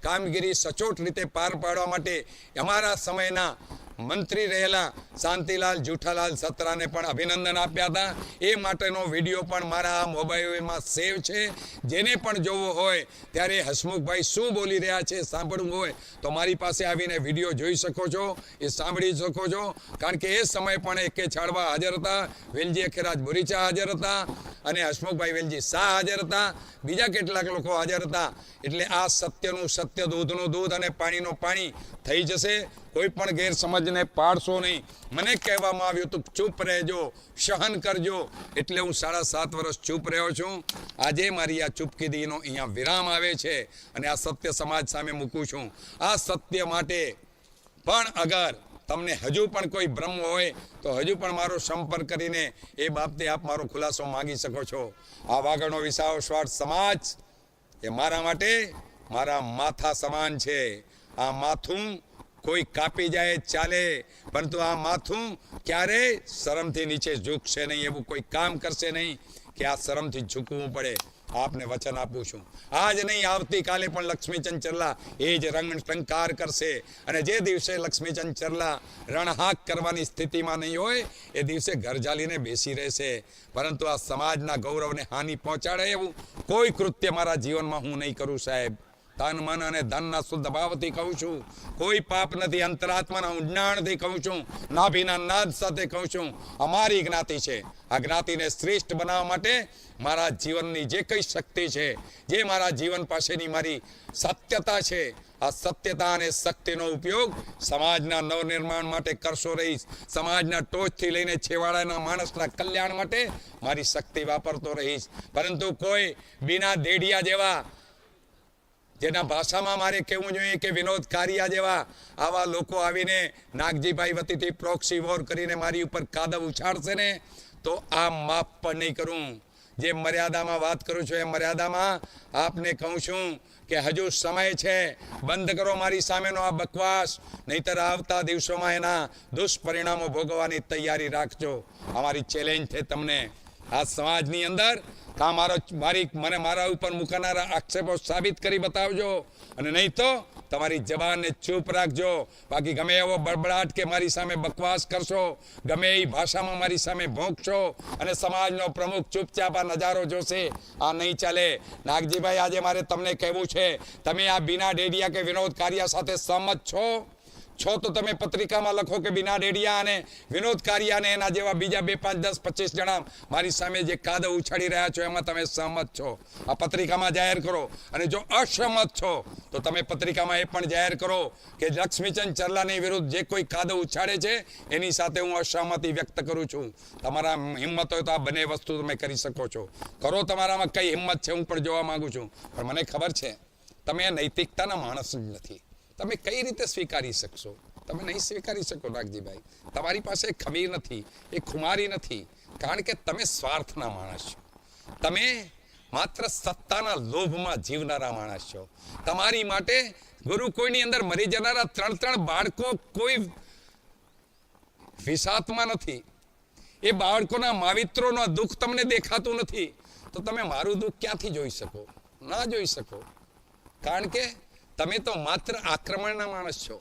[SPEAKER 1] કામગીરી સચોટ રીતે પાર પાડવા માટે અમારા સમયના મંત્રી રહેલા શાંતિલાલ જુઠાલાલ સત્રાને પણ અભિનંદન આપ્યા હતા. એ માટેનો વિડીયો પણ મારા આ મોબાઈલમાં સેવ છે. જેને પણ જોવો હોય ત્યારે હસમુખભાઈ શું બોલી રહ્યા છે સાંભળવું હોય તો મારી પાસે આવીને વિડીયો જોઈ શકો છો, એ સાંભળી શકો છો. કારણ કે એ સમય પણ એકે છાળવા હાજર હતા, વેલજી અખેરાજ બોરીચા હાજર હતા અને હસમુખભાઈ વેલજી શાહ હાજર હતા, બીજા કેટલાક લોકો હાજર હતા. એટલે આ સત્યનું સત્ય, દૂધનું દૂધ અને પાણીનું પાણી થઈ જશે. કોઈ પણ ગેરસમજને પાડશો નહીં. મને કહેવામાં આવ્યું હતું ચૂપ રહેજો, સહન કરજો, એટલે હું 7.5 વર્ષ ચૂપ રહ્યો છું. આજે મારી આ ચૂપકીદીનો અહીંયા વિરામ આવે છે અને આ સત્ય સમાજ સામે મૂકું છું. આ સત્ય માટે પણ અગર તમને હજુ પણ કોઈ ભ્રમ હોય તો હજુ પણ મારો સંપર્ક કરીને એ બાબતે આપ મારો ખુલાસો માગી શકો છો. આ વાગડનો વિસાવસર સમાજ એ મારા માટે મારા માથા સમાન છે. આ માથું કોઈ કાપી જાય ચાલે, પરંતુ આ માથું ક્યારેય શરમથી નીચે ઝૂકશે નહીં. એવું કોઈ કામ કરશે નહીં કે આ શરમથી ઝૂકવું પડે. આપને વચન આપું છું, આજ નહીં આવતીકાલે પણ લક્ષ્મીચંદ ચરલા એ જ ટંકાર કરશે. અને જે દિવસે લક્ષ્મીચંદ ચરલા રણહાક કરવાની સ્થિતિમાં નહીં હોય એ દિવસે ઘર જાલીને બેસી રહેશે. પરંતુ આ સમાજના ગૌરવને હાનિ પહોંચાડે એવું કોઈ કૃત્ય મારા જીવનમાં હું નહીં કરું સાહેબ. તન મન અને ધનના શુદ્ધ ભાવથી કહું છું, કોઈ પાપ નથી. અંતરાત્માના ઊંડાણથી કહું છું, નાભીના નાદ સાથે કહું છું. અમારી જ્ઞાતિ છે, આ જ્ઞાતિને શ્રેષ્ઠ બનાવવા માટે મારા જીવનની જે કંઈ શક્તિ છે, જે મારા જીવન પાસેની મારી સત્યતા છે, આ સત્યતા અને શક્તિનો ઉપયોગ સમાજના નવનિર્માણ માટે કરશો રહીશ. સમાજના ટોચથી લઈને છેવાડાના માણસના કલ્યાણ માટે મારી શક્તિ વાપરતો રહીશ. પરંતુ કોઈ બીના દેડિયા જેવા, જેના ભાષામાં મારે કહેવું જોઈએ કે વિનોદ કારિયા જેવા આવા લોકો આવીને નાગજીભાઈ વતીથી પ્રોક્સી વોર કરીને મારી ઉપર કાદવ ઉછાળશે ને તો આ માફ પણ નહીં કરું. જે મર્યાદામાં વાત કરું છું એ મર્યાદામાં આપને કહું છું કે હજુ સમય છે. બંધ કરો મારી સામેનો આ બકવાસ, નહીતર આવતા દિવસોમાં એના દુષ્પરિણામો ભોગવવાની તૈયારી રાખજો. અમારી ચેલેન્જ છે તમને. આ સમાજની અંદર મને મારા ઉપર મૂકનારા આક્ષેપો સાબિત કરી બતાવજો, અને નહીં તો તમારી જબાનને ચૂપ રાખજો. બાકી ગમે એવો બળબડાટ કે મારી સામે બકવાસ કરશો, ગમે એ ભાષામાં મારી સામે ભોંકશો અને સમાજનો પ્રમુખ ચૂપચાપ આ નજારો જોશે, આ નહીં ચાલે. નાગજીભાઈ, આજે મારે તમને કહેવું છે, તમે આ બીના ડેડિયા કે વિનોદ કારિયા સાથે સહમત છો? છો તો તમે પત્રિકામાં લખો કે બીના ડેડિયા અને વિનોદ કારિયા અને એના જેવા બીજા 2, 5, 10, 25 જણા મારી સામે જે કાદવ ઉછાળી રહ્યા છો એમાં તમે સહમત છો, આ પત્રિકામાં જાહેર કરો. અને જો અસહમત છો તો તમે પત્રિકામાં એ પણ જાહેર કરો કે લક્ષ્મીચંદ ચરલાની વિરુદ્ધ જે કોઈ કાદવ ઉછાળે છે એની સાથે હું અસહમતિ વ્યક્ત કરું છું. તમારા હિંમત હોય તો આ બંને વસ્તુ તમે કરી શકો છો. કરો, તમારામાં કઈ હિંમત છે હું પણ જોવા માંગુ છું. પણ મને ખબર છે તમે નૈતિકતાના માણસ જ નથી. તમે કઈ રીતે સ્વીકારી શકશો? તમે નહીં સ્વીકારી શકો નાગજીભાઈ. તમારી પાસે ખમીર નથી, એ ખુમારી નથી, કારણ કે તમે સ્વાર્થના માણસ છો. તમે માત્ર સત્તાના લોભમાં જીવનારા માણસ છો. તમારી માટે ગુરુકુળની અંદર મરી જનારા 3 બાળકો કોઈ વિષાત્મા નથી. એ બાળકોના માવિત્રોનો દુઃખ તમને દેખાતું નથી તો તમે મારું દુઃખ ક્યાંથી જોઈ શકો? ના જોઈ શકો, કારણ કે તમે તો માત્ર આક્રમણના માણસ છો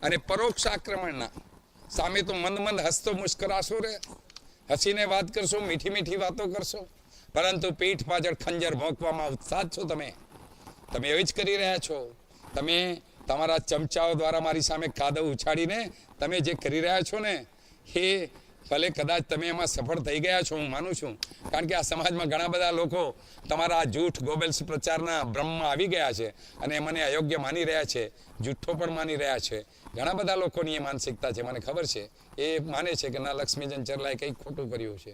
[SPEAKER 1] અને પરોક્ષ આક્રમણના. સામે તો મંદ હસતો મુસ્કરાશો રે, હસીને વાત કરશો, મીઠી વાતો કરશો, પરંતુ પીઠ પાછળ ખંજર ભોંકવામાં ઉત્સાહ છો. તમે એવી જ કરી રહ્યા છો. તમે તમારા ચમચાઓ દ્વારા મારી સામે કાદવ ઉછાળીને તમે જે કરી રહ્યા છો ને એ ભલે કદાચ તમે એમાં સફળ થઈ ગયા છો, હું માનું છું, કારણ કે આ સમાજમાં ઘણા બધા લોકો તમારા જૂઠ ગોબેલ્સ પ્રચારના ભ્રમમાં આવી ગયા છે અને મને અયોગ્ય માની રહ્યા છે, જૂઠ્ઠો પણ માની રહ્યા છે. ઘણા બધા લોકોની એ માનસિકતા છે, મને ખબર છે. એ માને છે કે ના, લક્ષ્મીચંદ ચરલાએ કંઈક ખોટું કર્યું છે.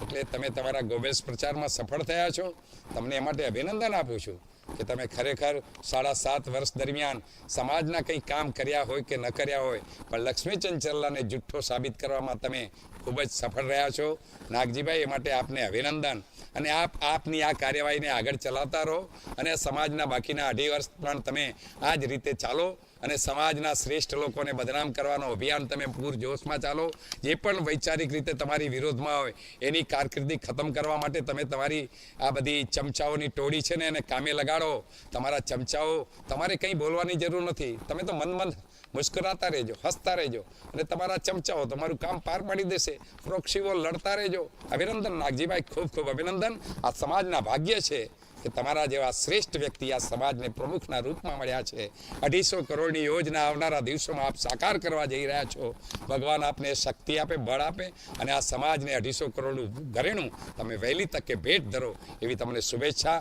[SPEAKER 1] એટલે તમે તમારા ગોબેલ્સ પ્રચારમાં સફળ થયા છો. તમને એ માટે અભિનંદન આપું છું કે તમે ખરેખર 7.5 વર્ષ દરમિયાન સમાજના કંઈ કામ કર્યા હોય કે ન કર્યા હોય, પણ લક્ષ્મીચંદ ચરલાને જુઠ્ઠો સાબિત કરવામાં તમે ખૂબ જ સફળ રહ્યા છો. નાગજીભાઈ, એ માટે આપને અભિનંદન. અને આપની આ કાર્યવાહીને આગળ ચલાવતા રહો અને સમાજના બાકીના 2.5 વર્ષ પણ તમે આ જ રીતે ચાલો અને સમાજના શ્રેષ્ઠ લોકોને બદનામ કરવાનો અભિયાન તમે પૂરજોશમાં ચાલો. જે પણ વૈચારિક રીતે તમારી વિરોધમાં હોય એની કારકિર્દી ખતમ કરવા માટે તમે તમારી આ બધી ચમચાઓની ટોળી છે ને એને કામે લગાડો. તમારા ચમચાઓ, તમારે કંઈ બોલવાની જરૂર નથી. તમે તો મન મુસ્કરાતા રહેજો, હસતા રહેજો અને તમારા ચમચાઓ તમારું કામ પાર પાડી દેશે. પ્રોક્ષીઓ લડતા રહેજો. અભિનંદન નાગજીભાઈ, ખૂબ ખૂબ અભિનંદન. આ સમાજના ભાગ્ય છે કે તમારા જેવા શ્રેષ્ઠ વ્યક્તિ આ સમાજને પ્રમુખના રૂપમાં મળ્યા છે. 250 કરોડની યોજના આવનારા દિવસોમાં આપ સાકાર કરવા જઈ રહ્યા છો. ભગવાન આપને શક્તિ આપે, બળ આપે અને આ સમાજને 250 કરોડનું ઘરેણું તમે વહેલી તકે ભેટ ધરો એવી તમને શુભેચ્છા.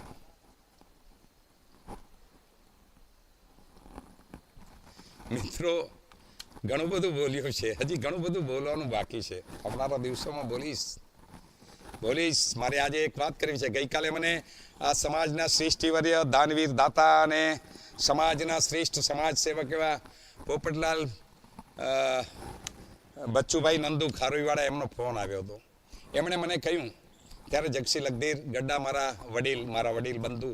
[SPEAKER 1] મિત્રો, ઘણું બધું બોલ્યું છે, હજી ઘણું બધું બોલવાનું બાકી છે. આવનારા દિવસોમાં બોલીશ. મારે આજે એક વાત કરવી છે. ગઈકાલે મને આ સમાજના શ્રેષ્ઠીવર્ય, દાનવીર, દાતા અને સમાજના શ્રેષ્ઠ સમાજ સેવક એવા પોપટલાલ બચ્ચુભાઈ નંદુ ખારોઈવાળા એમનો ફોન આવ્યો હતો. એમણે મને કહ્યું, ત્યારે જગસી લગધીર ગડ્ડા મારા વડીલ બંધુ,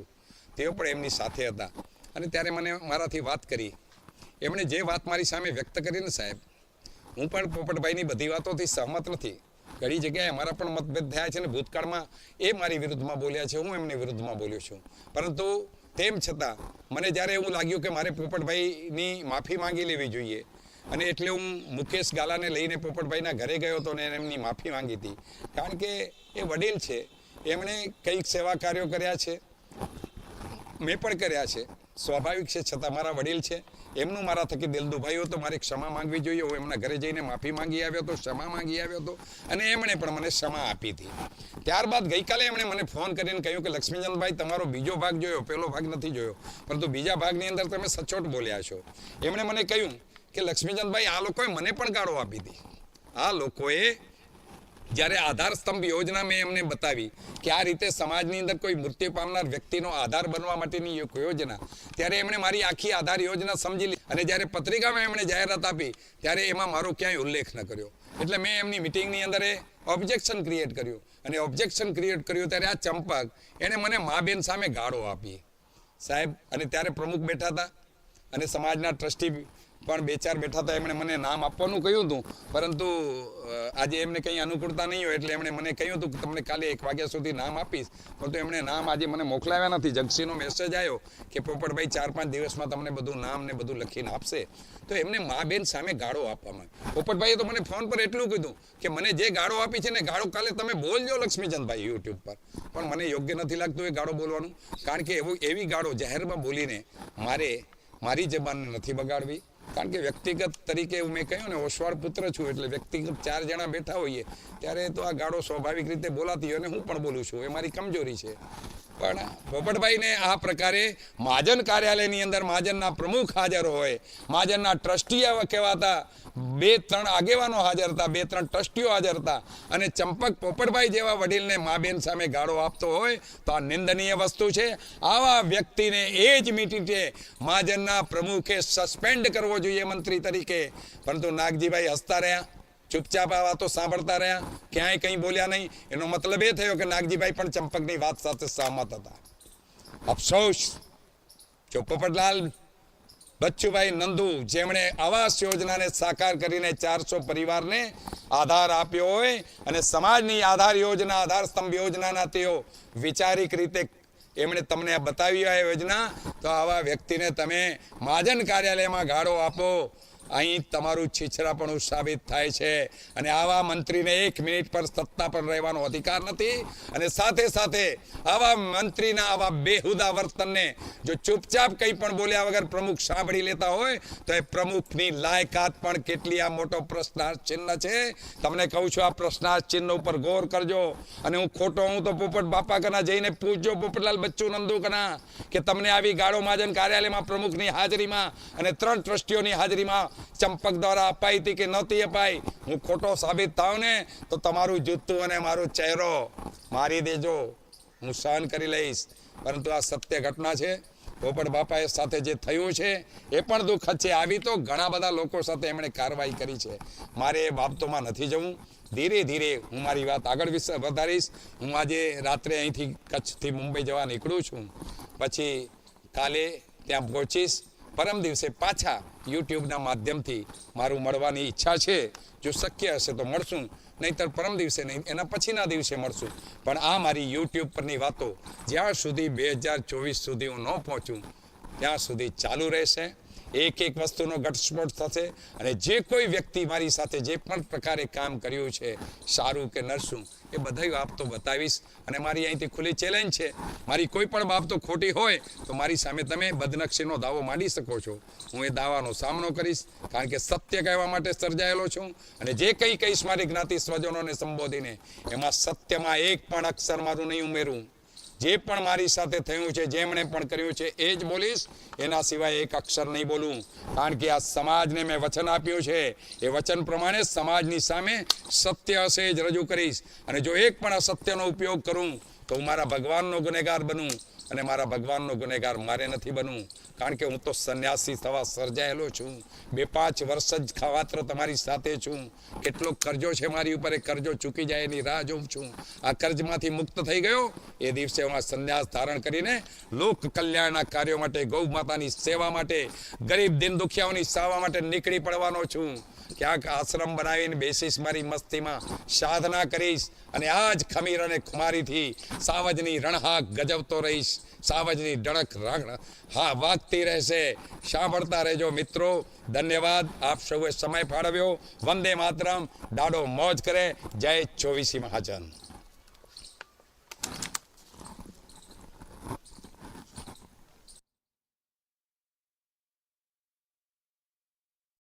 [SPEAKER 1] તેઓ પણ એમની સાથે હતા અને ત્યારે મને મારાથી વાત કરી. એમણે જે વાત મારી સામે વ્યક્ત કરીને સાહેબ, હું પણ પોપટભાઈની બધી વાતોથી સહમત નથી. ઘણી જગ્યાએ અમારા પણ મતભેદ થયા છે અને ભૂતકાળમાં એ મારી વિરુદ્ધમાં બોલ્યા છે, હું એમની વિરુદ્ધમાં બોલ્યો છું. પરંતુ તેમ છતાં મને જ્યારે એવું લાગ્યું કે મારે પોપટભાઈની માફી માંગી લેવી જોઈએ અને એટલે હું મુકેશ ગાલાને લઈને પોપટભાઈના ઘરે ગયો હતો અને એમની માફી માંગી હતી. કારણ કે એ વડીલ છે, એમણે કંઈક સેવા કાર્યો કર્યા છે, મેં પણ કર્યા છે, સ્વાભાવિક છે. છતાં મારા વડીલ છે, એમનું મારા થકી દિલ દુભાયું તો મારે ક્ષમા માંગવી જોઈએ. હું એમના ઘરે જઈને માફી માંગી આવ્યો હતો, ક્ષમા માંગી આવ્યો હતો અને એમણે પણ મને ક્ષમા આપી હતી. ત્યારબાદ ગઈકાલે એમણે મને ફોન કરીને કહ્યું કે લક્ષ્મીચંદભાઈ, તમારો બીજો ભાગ જોયો, પહેલો ભાગ નથી જોયો, પરંતુ બીજા ભાગની અંદર તમે સચોટ બોલ્યા છો. એમણે મને કહ્યું કે લક્ષ્મીચંદભાઈ, આ લોકોએ મને પણ ગાળો આપી હતી. આ લોકોએ જ્યારે આધાર સ્તંભ યોજના મેં એમને બતાવી કે આ રીતે સમાજની અંદર કોઈ મૃત્યુ પામનાર વ્યક્તિનો આધાર બનવા માટેની એક યોજના, ત્યારે એમણે મારી આખી આધાર યોજના સમજી લીધી અને જ્યારે પત્રિકામાં એમણે જાહેરાત આપી ત્યારે એમાં મારો ક્યાંય ઉલ્લેખ ન કર્યો. એટલે મેં એમની મિટિંગની અંદર ઓબ્જેક્શન ક્રિએટ કર્યું અને ઓબ્જેક્શન ક્રિએટ કર્યું ત્યારે આ ચંપક એણે મને મા બેન સામે ગાળો આપી સાહેબ. અને ત્યારે પ્રમુખ બેઠા હતા અને સમાજના ટ્રસ્ટી પણ 2-4 બેઠા હતા. એમણે મને નામ આપવાનું કહ્યું હતું, પરંતુ આજે એમને કંઈ અનુકૂળતા નહીં હોય એટલે એમણે મને કહ્યું હતું કે તમને કાલે 1 વાગ્યા સુધી નામ આપીશ, પરંતુ એમણે નામ આજે મને મોકલાવ્યા નથી. જગસીનો મેસેજ આવ્યો કે પોપટભાઈ 4-5 દિવસમાં તમને બધું નામ ને બધું લખીને આપશે. તો એમને મા બેન સામે ગાળો આપવામાં. પોપટભાઈએ તો મને ફોન પર એટલું કીધું કે મને જે ગાળો આપી છે ને ગાળો કાલે તમે બોલજો લક્ષ્મીચંદભાઈ યુટ્યુબ પર, પણ મને યોગ્ય નથી લાગતું એ ગાળો બોલવાનું. કારણ કે એવી ગાળો જાહેરમાં બોલીને મારી જબાનને નથી બગાડવી. કારણ કે વ્યક્તિગત તરીકે મેં કહ્યું ને, ઓસવાળ પુત્ર છું, એટલે વ્યક્તિગત 4 જણા બેઠા હોઈએ ત્યારે તો આ ગાળો સ્વાભાવિક રીતે બોલાતી હોય અને હું પણ બોલું છું, એ મારી કમજોરી છે. પણ પોપટભાઈને આ પ્રકારે મહાજન કાર્યાલયની અંદર મહાજનના પ્રમુખ હાજર હોય, મહાજનના ટ્રસ્ટી કહેવાતા 2-3 આગેવાનો હાજર હતા, 2-3 ટ્રસ્ટીઓ હાજર હતા, અને ચંપક પોપટભાઈ જેવા વડીલને મા બેન સામે ગાળો આપતો હોય તો આ નિંદનીય વસ્તુ છે. આવા વ્યક્તિને એ જ મિનિટે મહાજનના પ્રમુખે સસ્પેન્ડ કરવો જોઈએ મંત્રી તરીકે. પરંતુ નાગજીભાઈ હસતા રહ્યા, ચૂપચાપ આ વાતો સાંભળતા રહ્યા, ક્યાંય કંઈ બોલ્યા નહીં. એનો મતલબ એ થયો કે નાગજીભાઈ પણ ચંપકની વાત સાથે સહમત હતા. અફસોસ જો પોપટલાલ બચ્ચુભાઈ નંદુ, જેમણે આવાસ યોજનાને સાકાર કરીને 400 પરિવારને આધાર આપ્યો હોય અને સમાજની આધાર યોજના, આધાર સ્તંભ યોજનાના તેઓ વિચારિક રીતે એમણે તમને બતાવી આ યોજના, તો આવા વ્યક્તિને તમે મહાજન કાર્યાલયમાં ગાળો આપો, અહીં તમારું છીછરાપણું સાબિત થાય છે. અને આવા મંત્રીને 1 મિનિટ પર સત્તા પર રહેવાનો અધિકાર નથી. અને સાથે સાથે આવા મંત્રીના આવા બેહુદા વર્તનને જો ચૂપચાપ કંઈ પણ બોલ્યા વગર પ્રમુખ સાંભળી લેતા હોય તો એ પ્રમુખની લાયકાત પણ કેટલી, આ મોટો પ્રશ્નાર્થ ચિહ્ન છે. તમને કહું છું, આ પ્રશ્નાર્થ ચિહ્ન ઉપર ગૌર કરજો. અને હું ખોટો હું તો પોપટ બાપા કના જઈને પૂછજો, પોપટલાલ બચ્ચુ નંદુ કના, કે તમને આવી ગાળો મહાજન કાર્યાલયમાં પ્રમુખની હાજરીમાં અને 3 ટ્રસ્ટીઓની હાજરીમાં ચંપક દ્વારા અપાઈ હતી કે નહોતી અપાઈ. હું ખોટો સાબિત થાવ ને તો તમારું જૂતું અને મારો ચહેરો મારી દેજો, હું સહન કરી લઈશ. પરંતુ આ સત્ય ઘટના છે. પોપટ બાપાએ સાથે જે થયું છે એ પણ દુઃખદ છે. આવી તો ઘણા બધા લોકો સાથે એમણે કાર્યવાહી કરી છે. મારે એ બાબતોમાં નથી જવું. ધીરે ધીરે હું મારી વાત આગળ વધારીશ. હું આજે રાત્રે અહીંથી કચ્છથી મુંબઈ જવા નીકળું છું, પછી કાલે ત્યાં પહોંચીશ. પરમ દિવસે પાછા યુટ્યુબના માધ્યમથી મારું મળવાની ઈચ્છા છે. જો શક્ય હશે તો મળશું, નહીંતર પરમ દિવસે નહીં, એના પછીના દિવસે મળશું. પણ આ મારી યુટ્યુબ પરની વાતો જ્યાં સુધી 2024 સુધી હું ન પહોંચું ત્યાં સુધી ચાલુ રહેશે. એક એક વસ્તુનો ઘટસ્ફોટ થશે. અને જે કોઈ વ્યક્તિ મારી સાથે જે પણ પ્રકારે કામ કર્યું છે, સારું કે નરસું, એ બધી બાબતો બતાવીશ. અને મારી અહીંથી ખુલ્લી ચેલેન્જ છે, મારી કોઈ પણ બાબતો ખોટી હોય તો મારી સામે તમે બદનક્ષીનો દાવો માંડી શકો છો. હું એ દાવાનો સામનો કરીશ, કારણ કે સત્ય કહેવા માટે સર્જાયેલો છું. અને જે કંઈ કહીશ મારી જ્ઞાતિ સ્વજનોને સંબોધીને, એમાં સત્યમાં એક પણ અક્ષર મારું નહીં ઉમેરું. જે પણ મારી સાથે થયું છે, જેમણે પણ કર્યું છે, એ જ બોલીશ. એના સિવાય એક અક્ષર નહીં બોલું. કારણ કે આ સમાજને મેં વચન આપ્યું છે, એ વચન પ્રમાણે સમાજની સામે સત્ય હશે જ રજૂ કરીશ. અને જો એક પણ અસત્યનો ઉપયોગ કરું તો હું મારા ભગવાનનો ગુનેગાર બનું. અને મારા ભગવાનનો ગુનેગાર મારે નથી બનવું. કારણ કે હું તો સંન્યાસી થવા સર્જાયેલો છું. 2-5 વર્ષ જ ખાવાત્ર તમારી સાથે છું. કેટલો કરજો છે મારી ઉપર, એ કરજો ચૂકી જાય એની રાહ જોઉં છું. આ કર્જમાંથી મુક્ત થઈ ગયો એ દિવસે હું આ સંન્યાસ ધારણ કરીને લોક કલ્યાણના કાર્યો માટે, ગૌ માતાની સેવા માટે, ગરીબ દિન દુખિયાઓની સેવા માટે નીકળી પડવાનો છું. ક્યાંક આશ્રમ બનાવીને બેસીશ, મારી મસ્તીમાં સાધના કરીશ. અને આ જ ખમીર અને ખુમારીથી સાવજની રણહાક ગજવતો રહીશ. સાવજની ડણક હા વાગતી રહેશે. સાંભળતા રહેજો મિત્રો. ધન્યવાદ. આપ સૌએ સમય ફાળવ્યો. વંદે માતરમ. દાડો મોજ કરે. જય 24 મહાજન.